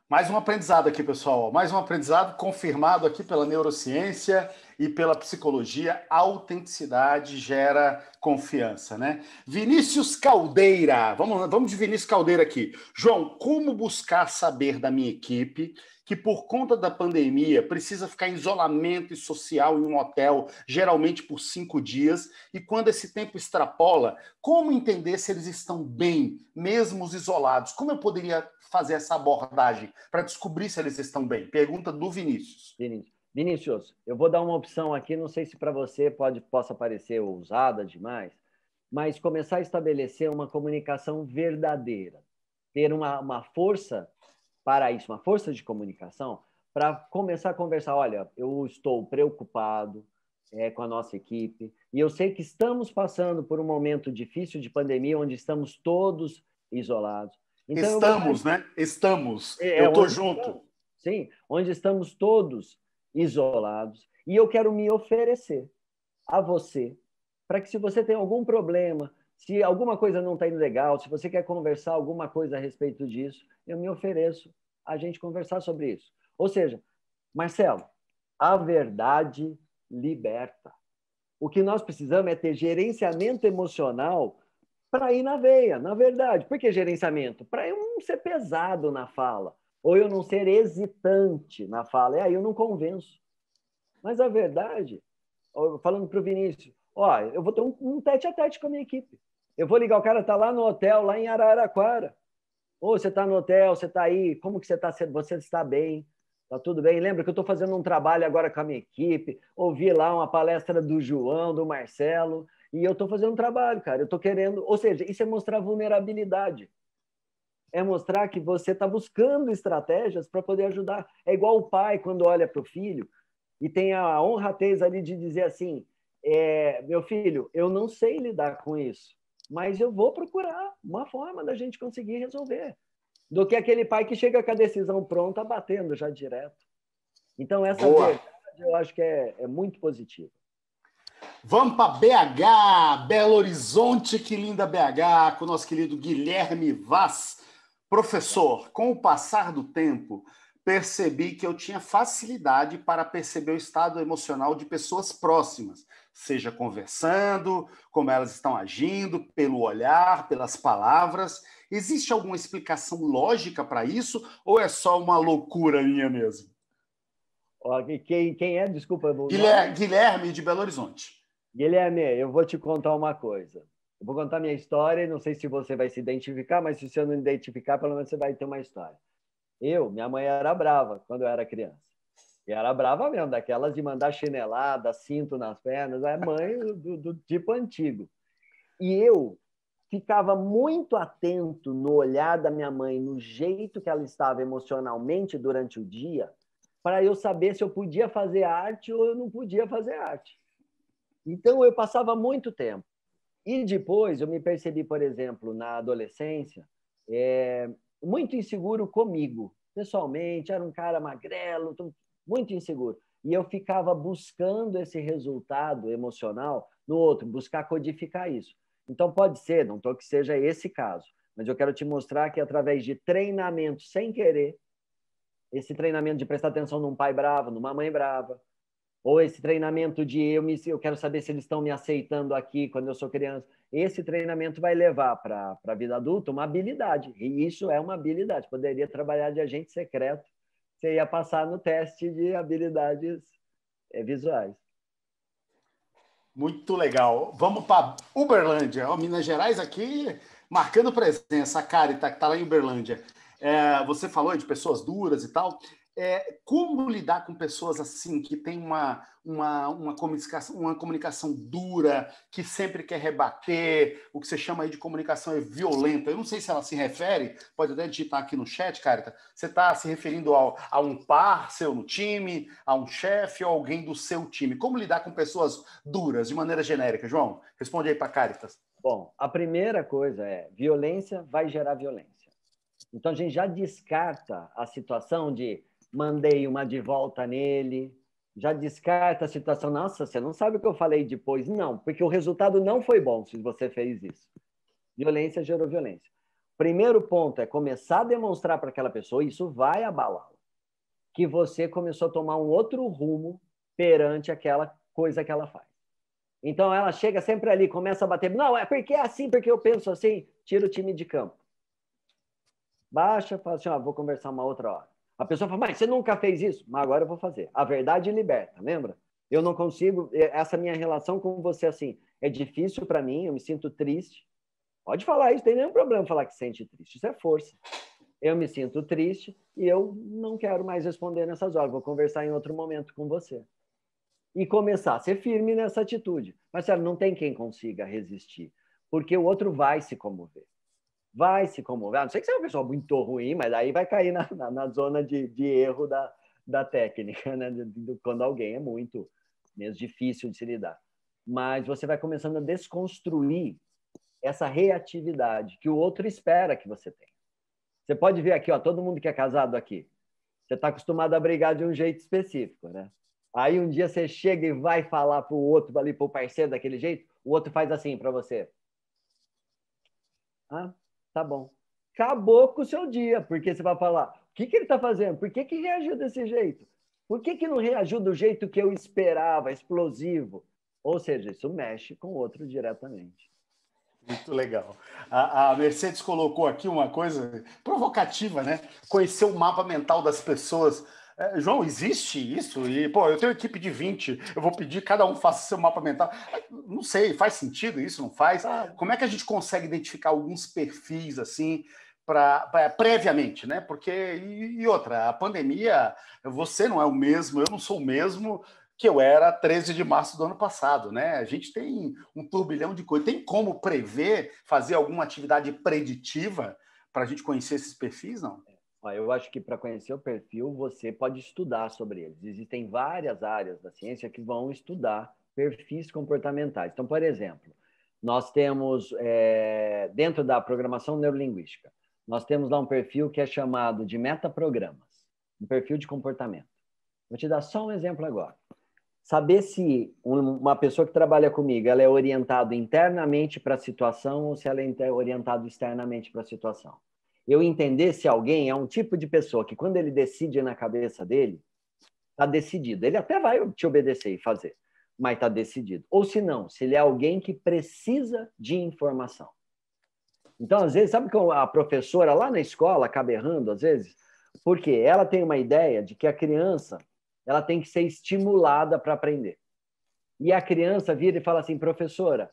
Mais um aprendizado aqui, pessoal. Mais um aprendizado confirmado aqui pela neurociência e pela psicologia. A autenticidade gera confiança, né? Vinícius Caldeira. Vamos de Vinícius Caldeira aqui. João, como buscar saber da minha equipe que, por conta da pandemia, precisa ficar em isolamento social em um hotel, geralmente por 5 dias, e quando esse tempo extrapola, como entender se eles estão bem, mesmo os isolados? Como eu poderia fazer essa abordagem para descobrir se eles estão bem? Pergunta do Vinícius. Vinícius, eu vou dar uma opção aqui, não sei se para você possa parecer ousada demais, mas começar a estabelecer uma comunicação verdadeira, ter uma força para isso, uma força de comunicação, para começar a conversar. Olha, eu estou preocupado com a nossa equipe, e eu sei que estamos passando por um momento difícil de pandemia, onde estamos todos isolados. Então, estamos, né? Estamos. Eu estou junto. Sim, onde estamos todos isolados. E eu quero me oferecer a você, para que, se você tem algum problema, se alguma coisa não está indo legal, se você quer conversar alguma coisa a respeito disso, eu me ofereço a gente conversar sobre isso. Ou seja, Marcelo, a verdade liberta. O que nós precisamos é ter gerenciamento emocional para ir na veia, na verdade. Por que gerenciamento? Para eu não ser pesado na fala, ou eu não ser hesitante na fala. E aí eu não convenço. Mas a verdade, falando para o Vinícius, ó, eu vou ter um tete-a-tete com a minha equipe. Eu vou ligar, o cara está lá no hotel, lá em Araraquara. Ou você está no hotel, você está aí, como que você está? Você está bem? Está tudo bem? Lembra que eu estou fazendo um trabalho agora com a minha equipe, ouvi lá uma palestra do João, do Marcelo, e eu estou fazendo um trabalho, cara. Eu estou querendo... Ou seja, isso é mostrar vulnerabilidade. É mostrar que você está buscando estratégias para poder ajudar. É igual o pai, quando olha para o filho, e tem a honradez ali de dizer assim, meu filho, eu não sei lidar com isso, mas eu vou procurar uma forma da gente conseguir resolver. Do que aquele pai que chega com a decisão pronta, batendo já direto. Então, essa verdade eu acho que é muito positiva. Vamos para BH, Belo Horizonte, que linda BH, com o nosso querido Guilherme Vaz. Professor, com o passar do tempo, percebi que eu tinha facilidade para perceber o estado emocional de pessoas próximas, seja conversando, como elas estão agindo, pelo olhar, pelas palavras. Existe alguma explicação lógica para isso ou é só uma loucura minha mesmo? Quem é? Desculpa. Guilherme de Belo Horizonte. Guilherme, eu vou te contar uma coisa. Eu vou contar minha história e não sei se você vai se identificar, mas se você não identificar, pelo menos você vai ter uma história. Minha mãe era brava quando eu era criança. E era brava mesmo, daquelas de mandar chinelada, cinto nas pernas. É mãe do tipo antigo. E eu ficava muito atento no olhar da minha mãe, no jeito que ela estava emocionalmente durante o dia, para eu saber se eu podia fazer arte ou eu não podia fazer arte. Então, eu passava muito tempo. E depois eu me percebi, por exemplo, na adolescência, muito inseguro comigo. Pessoalmente, era um cara magrelo, muito inseguro. E eu ficava buscando esse resultado emocional no outro, buscar codificar isso. Então, pode ser, não estou que seja esse caso, mas eu quero te mostrar que através de treinamento sem querer, esse treinamento de prestar atenção num pai bravo, numa mãe brava, ou esse treinamento de eu quero saber se eles estão me aceitando aqui quando eu sou criança. Esse treinamento vai levar para a vida adulta uma habilidade, e isso é uma habilidade. Poderia trabalhar de agente secreto, você ia passar no teste de habilidades visuais. Muito legal. Vamos para Uberlândia, Minas Gerais aqui, marcando presença. A Carita, que está lá em Uberlândia. Você falou de pessoas duras e tal. Como lidar com pessoas assim, que têm uma comunicação dura, que sempre quer rebater, o que você chama aí de comunicação violenta? Eu não sei se ela se refere, pode até digitar aqui no chat, Carita. Você está se referindo a um par seu no time, a um chefe ou alguém do seu time? Como lidar com pessoas duras, de maneira genérica? João, responde aí para a Caritas. Bom, a primeira coisa violência vai gerar violência. Então, a gente já descarta a situação de mandei uma de volta nele, já descarta a situação, nossa, você não sabe o que eu falei depois. Não, porque o resultado não foi bom se você fez isso. Violência gerou violência. Primeiro ponto é começar a demonstrar para aquela pessoa, isso vai abalá-la, que você começou a tomar um outro rumo perante aquela coisa que ela faz. Então, ela chega sempre ali, começa a bater, não, é porque é assim, porque eu penso assim, tira o time de campo. Baixa, fala assim, vou conversar uma outra hora. A pessoa fala, mas você nunca fez isso? Mas agora eu vou fazer. A verdade liberta, lembra? Eu não consigo, essa minha relação com você, assim, é difícil para mim, eu me sinto triste. Pode falar isso, não tem nenhum problema falar que se sente triste, isso é força. Eu me sinto triste e eu não quero mais responder nessas horas, vou conversar em outro momento com você. E começar a ser firme nessa atitude. Mas, sério, não tem quem consiga resistir, porque o outro vai se comover. Vai se comover. A não sei que você é uma pessoa muito ruim, mas aí vai cair na zona de erro da técnica, né? Quando alguém é muito mesmo difícil de se lidar. Mas você vai começando a desconstruir essa reatividade que o outro espera que você tenha. Você pode ver aqui, todo mundo que é casado aqui, você está acostumado a brigar de um jeito específico, né? Aí um dia você chega e vai falar para o outro, ali para o parceiro daquele jeito, o outro faz assim para você. Tá bom. Acabou com o seu dia, porque você vai falar, o que ele está fazendo? Por que reagiu desse jeito? Por que não reagiu do jeito que eu esperava, explosivo? Ou seja, isso mexe com o outro diretamente. Muito legal. A Mercedes colocou aqui uma coisa provocativa, né? Conhecer o mapa mental das pessoas. João, existe isso? E, pô, eu tenho uma equipe de 20, eu vou pedir cada um faça seu mapa mental. Não sei, faz sentido isso? Não faz? Como é que a gente consegue identificar alguns perfis assim previamente, né? Porque, e outra, a pandemia, você não é o mesmo, eu não sou o mesmo que eu era 13 de março do ano passado, né? A gente tem um turbilhão de coisas. Tem como prever, fazer alguma atividade preditiva para a gente conhecer esses perfis, não? Eu acho que para conhecer o perfil, você pode estudar sobre eles. Existem várias áreas da ciência que vão estudar perfis comportamentais. Então, por exemplo, nós temos, dentro da programação neurolinguística, nós temos lá um perfil que é chamado de metaprogramas, um perfil de comportamento. Vou te dar só um exemplo agora. Saber se uma pessoa que trabalha comigo ela é orientada internamente para a situação ou se ela é orientada externamente para a situação. Eu entender se alguém é um tipo de pessoa que, quando ele decide na cabeça dele, está decidido. Ele até vai te obedecer e fazer, mas está decidido. Ou se não, se ele é alguém que precisa de informação. Então, às vezes, sabe que a professora lá na escola acaba errando, às vezes? Porque ela tem uma ideia de que a criança ela tem que ser estimulada para aprender. E a criança vira e fala assim, professora,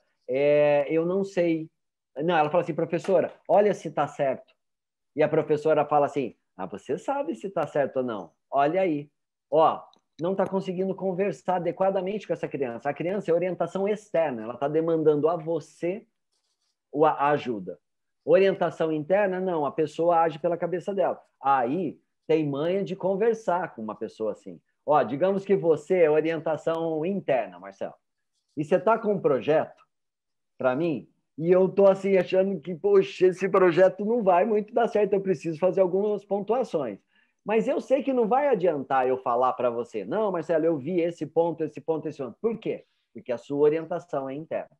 eu não sei. Não, ela fala assim, professora, olha se está certo. E a professora fala assim, você sabe se está certo ou não. Olha aí. Não está conseguindo conversar adequadamente com essa criança. A criança é orientação externa, ela está demandando a você a ajuda. Orientação interna, não, a pessoa age pela cabeça dela. Aí tem manha de conversar com uma pessoa assim. Digamos que você é orientação interna, Marcelo, e você está com um projeto para mim, e eu estou assim achando que, poxa, esse projeto não vai muito dar certo, eu preciso fazer algumas pontuações. Mas eu sei que não vai adiantar eu falar para você, não, Marcelo, eu vi esse ponto, esse ponto, esse ponto. Por quê? Porque a sua orientação é interna.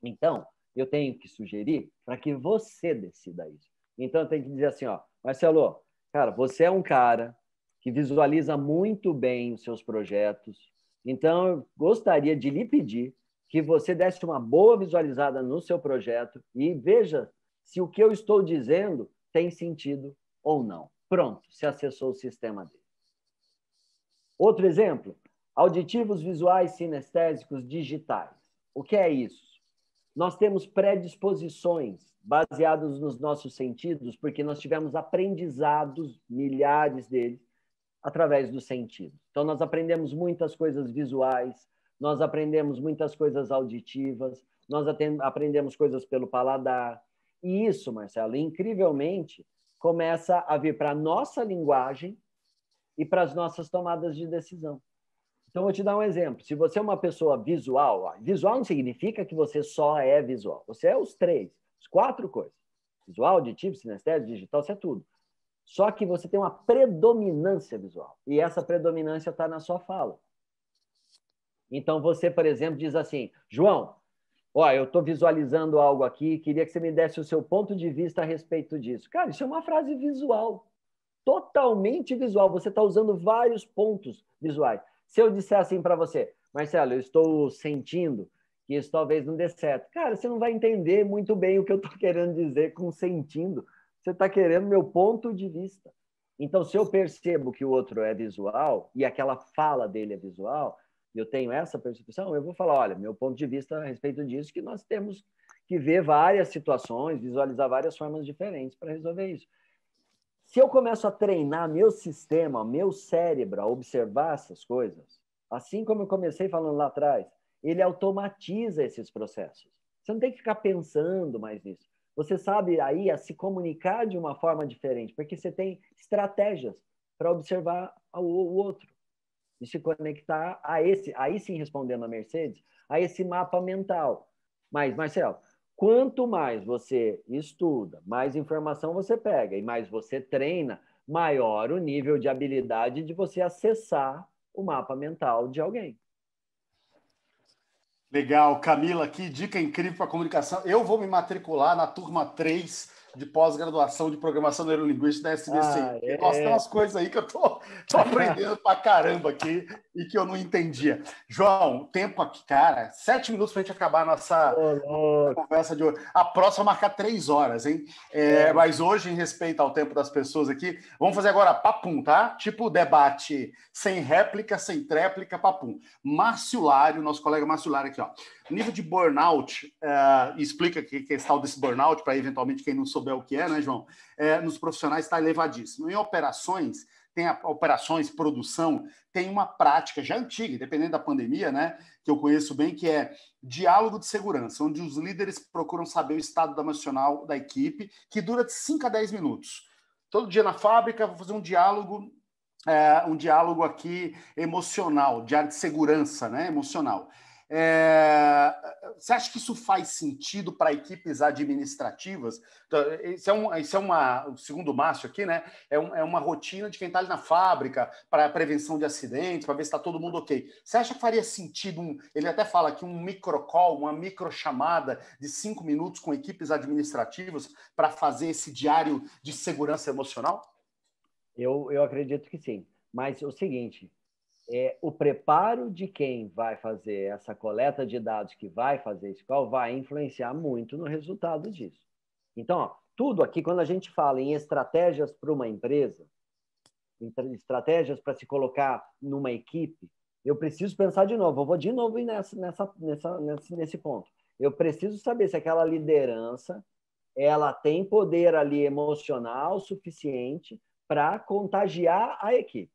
Então, eu tenho que sugerir para que você decida isso. Então, eu tenho que dizer assim, Marcelo, cara, você é um cara que visualiza muito bem os seus projetos, então eu gostaria de lhe pedir que você desse uma boa visualizada no seu projeto e veja se o que eu estou dizendo tem sentido ou não. Pronto, se acessou o sistema dele. Outro exemplo, auditivos, visuais, sinestésicos, digitais. O que é isso? Nós temos predisposições baseadas nos nossos sentidos, porque nós tivemos aprendizados, milhares deles, através dos sentidos. Então, nós aprendemos muitas coisas visuais, nós aprendemos muitas coisas auditivas, nós aprendemos coisas pelo paladar. E isso, Marcelo, incrivelmente, começa a vir para a nossa linguagem e para as nossas tomadas de decisão. Então, vou te dar um exemplo. Se você é uma pessoa visual, visual não significa que você só é visual. Você é os 4 coisas. Visual, auditivo, sinestésico, digital, isso é tudo. Só que você tem uma predominância visual. E essa predominância está na sua fala. Então, você, por exemplo, diz assim, João, eu estou visualizando algo aqui, queria que você me desse o seu ponto de vista a respeito disso. Cara, isso é uma frase visual. Totalmente visual. Você está usando vários pontos visuais. Se eu disser assim para você, Marcelo, eu estou sentindo que isso talvez não dê certo. Cara, você não vai entender muito bem o que eu estou querendo dizer com sentindo. Você está querendo meu ponto de vista. Então, se eu percebo que o outro é visual e aquela fala dele é visual, eu tenho essa percepção, eu vou falar, olha, meu ponto de vista a respeito disso, que nós temos que ver várias situações, visualizar várias formas diferentes para resolver isso. Se eu começo a treinar meu sistema, meu cérebro a observar essas coisas, assim como eu comecei falando lá atrás, ele automatiza esses processos. Você não tem que ficar pensando mais nisso. Você sabe aí a se comunicar de uma forma diferente, porque você tem estratégias para observar o outro e se conectar a esse, aí sim respondendo a Mercedes, a esse mapa mental. Mas, Marcelo, quanto mais você estuda, mais informação você pega e mais você treina, maior o nível de habilidade de você acessar o mapa mental de alguém. Legal, Camila, que dica incrível para a comunicação. Eu vou me matricular na turma 3 de pós-graduação de programação neurolinguística da SBC. Nossa, tem umas coisas aí que eu tô aprendendo pra caramba aqui e que eu não entendia. João, tempo aqui, cara, 7 minutos pra gente acabar a nossa conversa de hoje. A próxima vai marcar 3 horas, hein? Mas hoje, em respeito ao tempo das pessoas aqui, vamos fazer agora papum, tá? Tipo debate sem réplica, sem tréplica, papum. Márcio Lário, nosso colega Márcio Lário aqui, ó. Nível de burnout, explica que é tal desse burnout, para eventualmente quem não souber o que é, né, João? Nos profissionais está elevadíssimo. Em operações, operações, produção, tem uma prática já antiga, dependendo da pandemia, né, que eu conheço bem, que é diálogo de segurança, onde os líderes procuram saber o estado emocional da equipe, que dura de 5 a 10 minutos. Todo dia na fábrica, vou fazer um diálogo aqui emocional, de área de segurança, né, emocional. Você acha que isso faz sentido para equipes administrativas? Então, o segundo Márcio aqui, né? É uma rotina de quem está ali na fábrica para prevenção de acidentes, para ver se está todo mundo ok. Você acha que faria sentido, ele até fala aqui, um microcall, uma microchamada de 5 minutos com equipes administrativas para fazer esse diário de segurança emocional? Eu acredito que sim. Mas o seguinte, o preparo de quem vai fazer essa coleta de dados, que vai fazer esse call, vai influenciar muito no resultado disso. Então, ó, tudo aqui, quando a gente fala em estratégias para uma empresa, estratégias para se colocar numa equipe, eu preciso pensar de novo. Eu vou de novo nesse ponto. Eu preciso saber se aquela liderança ela tem poder ali emocional suficiente para contagiar a equipe.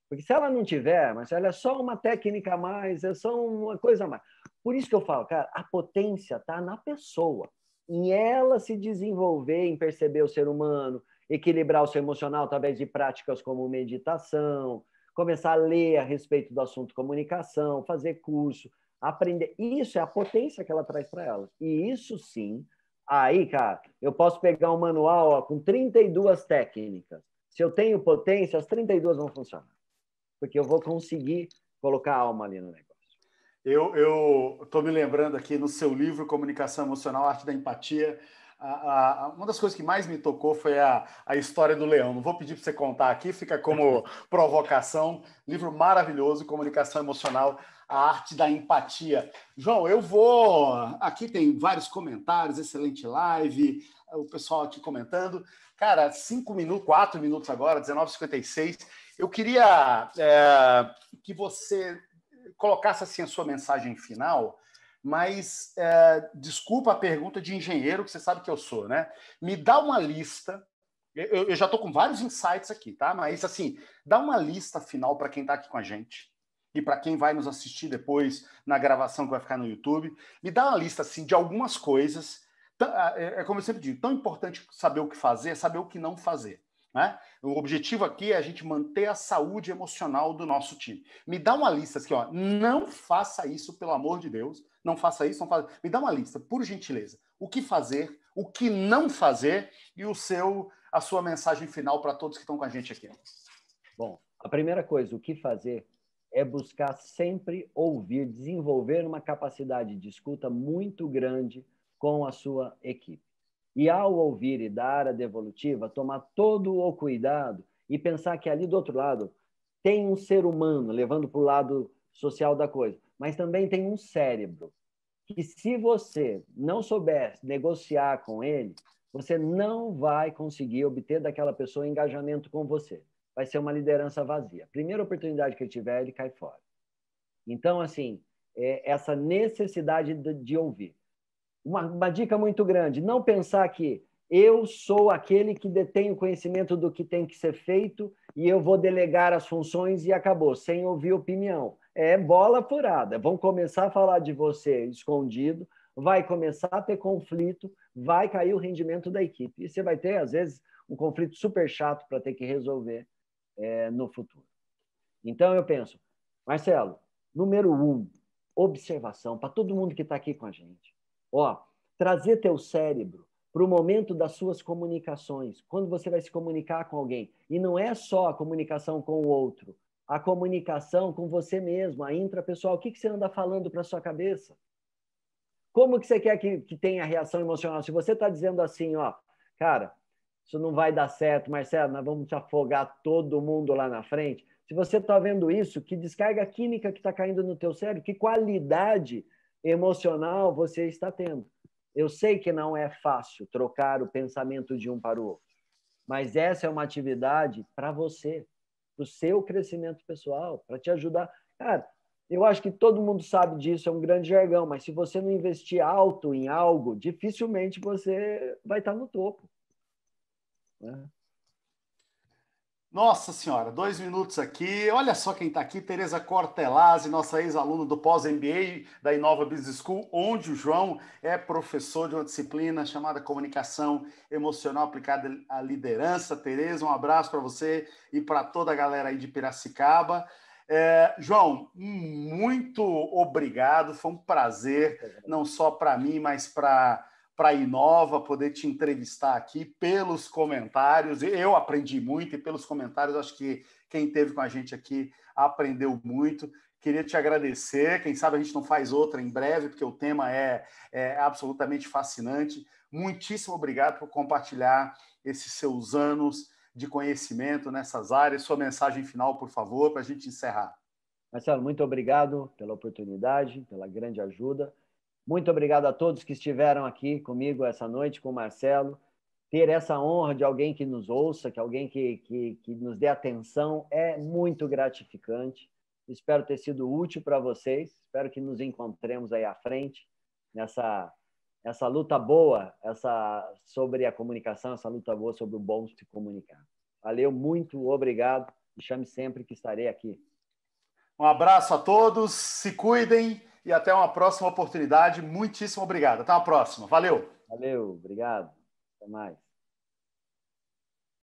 Porque se ela não tiver, mas ela é só uma técnica a mais, é só uma coisa a mais. Por isso que eu falo, cara, a potência está na pessoa, em ela se desenvolver, em perceber o ser humano, equilibrar o seu emocional através de práticas como meditação, começar a ler a respeito do assunto comunicação, fazer curso, aprender. Isso é a potência que ela traz para ela. E isso sim, aí, cara, eu posso pegar um manual com 32 técnicas. Se eu tenho potência, as 32 vão funcionar. Porque eu vou conseguir colocar a alma ali no negócio. Eu estou me lembrando aqui no seu livro Comunicação Emocional, Arte da Empatia, uma das coisas que mais me tocou foi a história do leão. Não vou pedir para você contar aqui, fica como provocação. Livro maravilhoso, Comunicação Emocional, a Arte da Empatia. João, eu vou... Aqui tem vários comentários, excelente live, o pessoal aqui comentando. Cara, 5 minutos, 4 minutos agora, 19h56. Eu queria que você colocasse assim a sua mensagem final, mas desculpa a pergunta de engenheiro, que você sabe que eu sou, né? Me dá uma lista, eu já estou com vários insights aqui, tá? Mas assim, dá uma lista final para quem está aqui com a gente e para quem vai nos assistir depois na gravação que vai ficar no YouTube. Me dá uma lista assim de algumas coisas, como eu sempre digo, tão importante saber o que fazer, saber o que não fazer. Né? O objetivo aqui é a gente manter a saúde emocional do nosso time. Me dá uma lista aqui, ó. Não faça isso, pelo amor de Deus. Não faça isso, não faça. Me dá uma lista, por gentileza. O que fazer, o que não fazer e a sua mensagem final para todos que estão com a gente aqui. Bom, a primeira coisa, o que fazer é buscar sempre ouvir, desenvolver uma capacidade de escuta muito grande com a sua equipe. E ao ouvir e dar a devolutiva, tomar todo o cuidado e pensar que ali do outro lado tem um ser humano, levando para o lado social da coisa, mas também tem um cérebro, que se você não souber negociar com ele, você não vai conseguir obter daquela pessoa engajamento com você. Vai ser uma liderança vazia. Primeira oportunidade que ele tiver, ele cai fora. Então, assim, essa necessidade de ouvir. Uma dica muito grande, não pensar que eu sou aquele que detém o conhecimento do que tem que ser feito e eu vou delegar as funções e acabou, sem ouvir opinião. É bola furada. Vão começar a falar de você escondido, vai começar a ter conflito, vai cair o rendimento da equipe. E você vai ter, às vezes, um conflito super chato para ter que resolver no futuro. Então, eu penso, Marcelo, número 1, observação para todo mundo que está aqui com a gente. Trazer teu cérebro para o momento das suas comunicações, quando você vai se comunicar com alguém. E não é só a comunicação com o outro, a comunicação com você mesmo, a intrapessoal. O que você anda falando para a sua cabeça? Como que você quer que tenha reação emocional? Se você está dizendo assim, cara, isso não vai dar certo, Marcelo, nós vamos te afogar todo mundo lá na frente. Se você está vendo isso, que descarga química que está caindo no teu cérebro, que qualidade emocional você está tendo. Eu sei que não é fácil trocar o pensamento de um para o outro, mas essa é uma atividade para você, para o seu crescimento pessoal, para te ajudar. Cara, eu acho que todo mundo sabe disso, é um grande jargão, mas se você não investir alto em algo, dificilmente você vai estar no topo. Nossa Senhora, 2 minutos aqui. Olha só quem está aqui, Tereza Cortelazzi, nossa ex-aluna do pós-MBA da Inova Business School, onde o João é professor de uma disciplina chamada Comunicação Emocional Aplicada à Liderança. Tereza, um abraço para você e para toda a galera aí de Piracicaba. João, muito obrigado, foi um prazer, não só para mim, mas para a Inova poder te entrevistar aqui pelos comentários. Eu aprendi muito e pelos comentários acho que quem esteve com a gente aqui aprendeu muito. Queria te agradecer. Quem sabe a gente não faz outra em breve, porque o tema é absolutamente fascinante. Muitíssimo obrigado por compartilhar esses seus anos de conhecimento nessas áreas. Sua mensagem final, por favor, para a gente encerrar. Marcelo, muito obrigado pela oportunidade, pela grande ajuda. Muito obrigado a todos que estiveram aqui comigo essa noite, com o Marcelo. Ter essa honra de alguém que nos ouça, que alguém que nos dê atenção, é muito gratificante. Espero ter sido útil para vocês. Espero que nos encontremos aí à frente, nessa luta boa sobre a comunicação, essa luta boa sobre o bom se comunicar. Valeu, muito obrigado. Me chame sempre que estarei aqui. Um abraço a todos, se cuidem e até uma próxima oportunidade. Muitíssimo obrigado. Até uma próxima. Valeu. Valeu, obrigado. Até mais.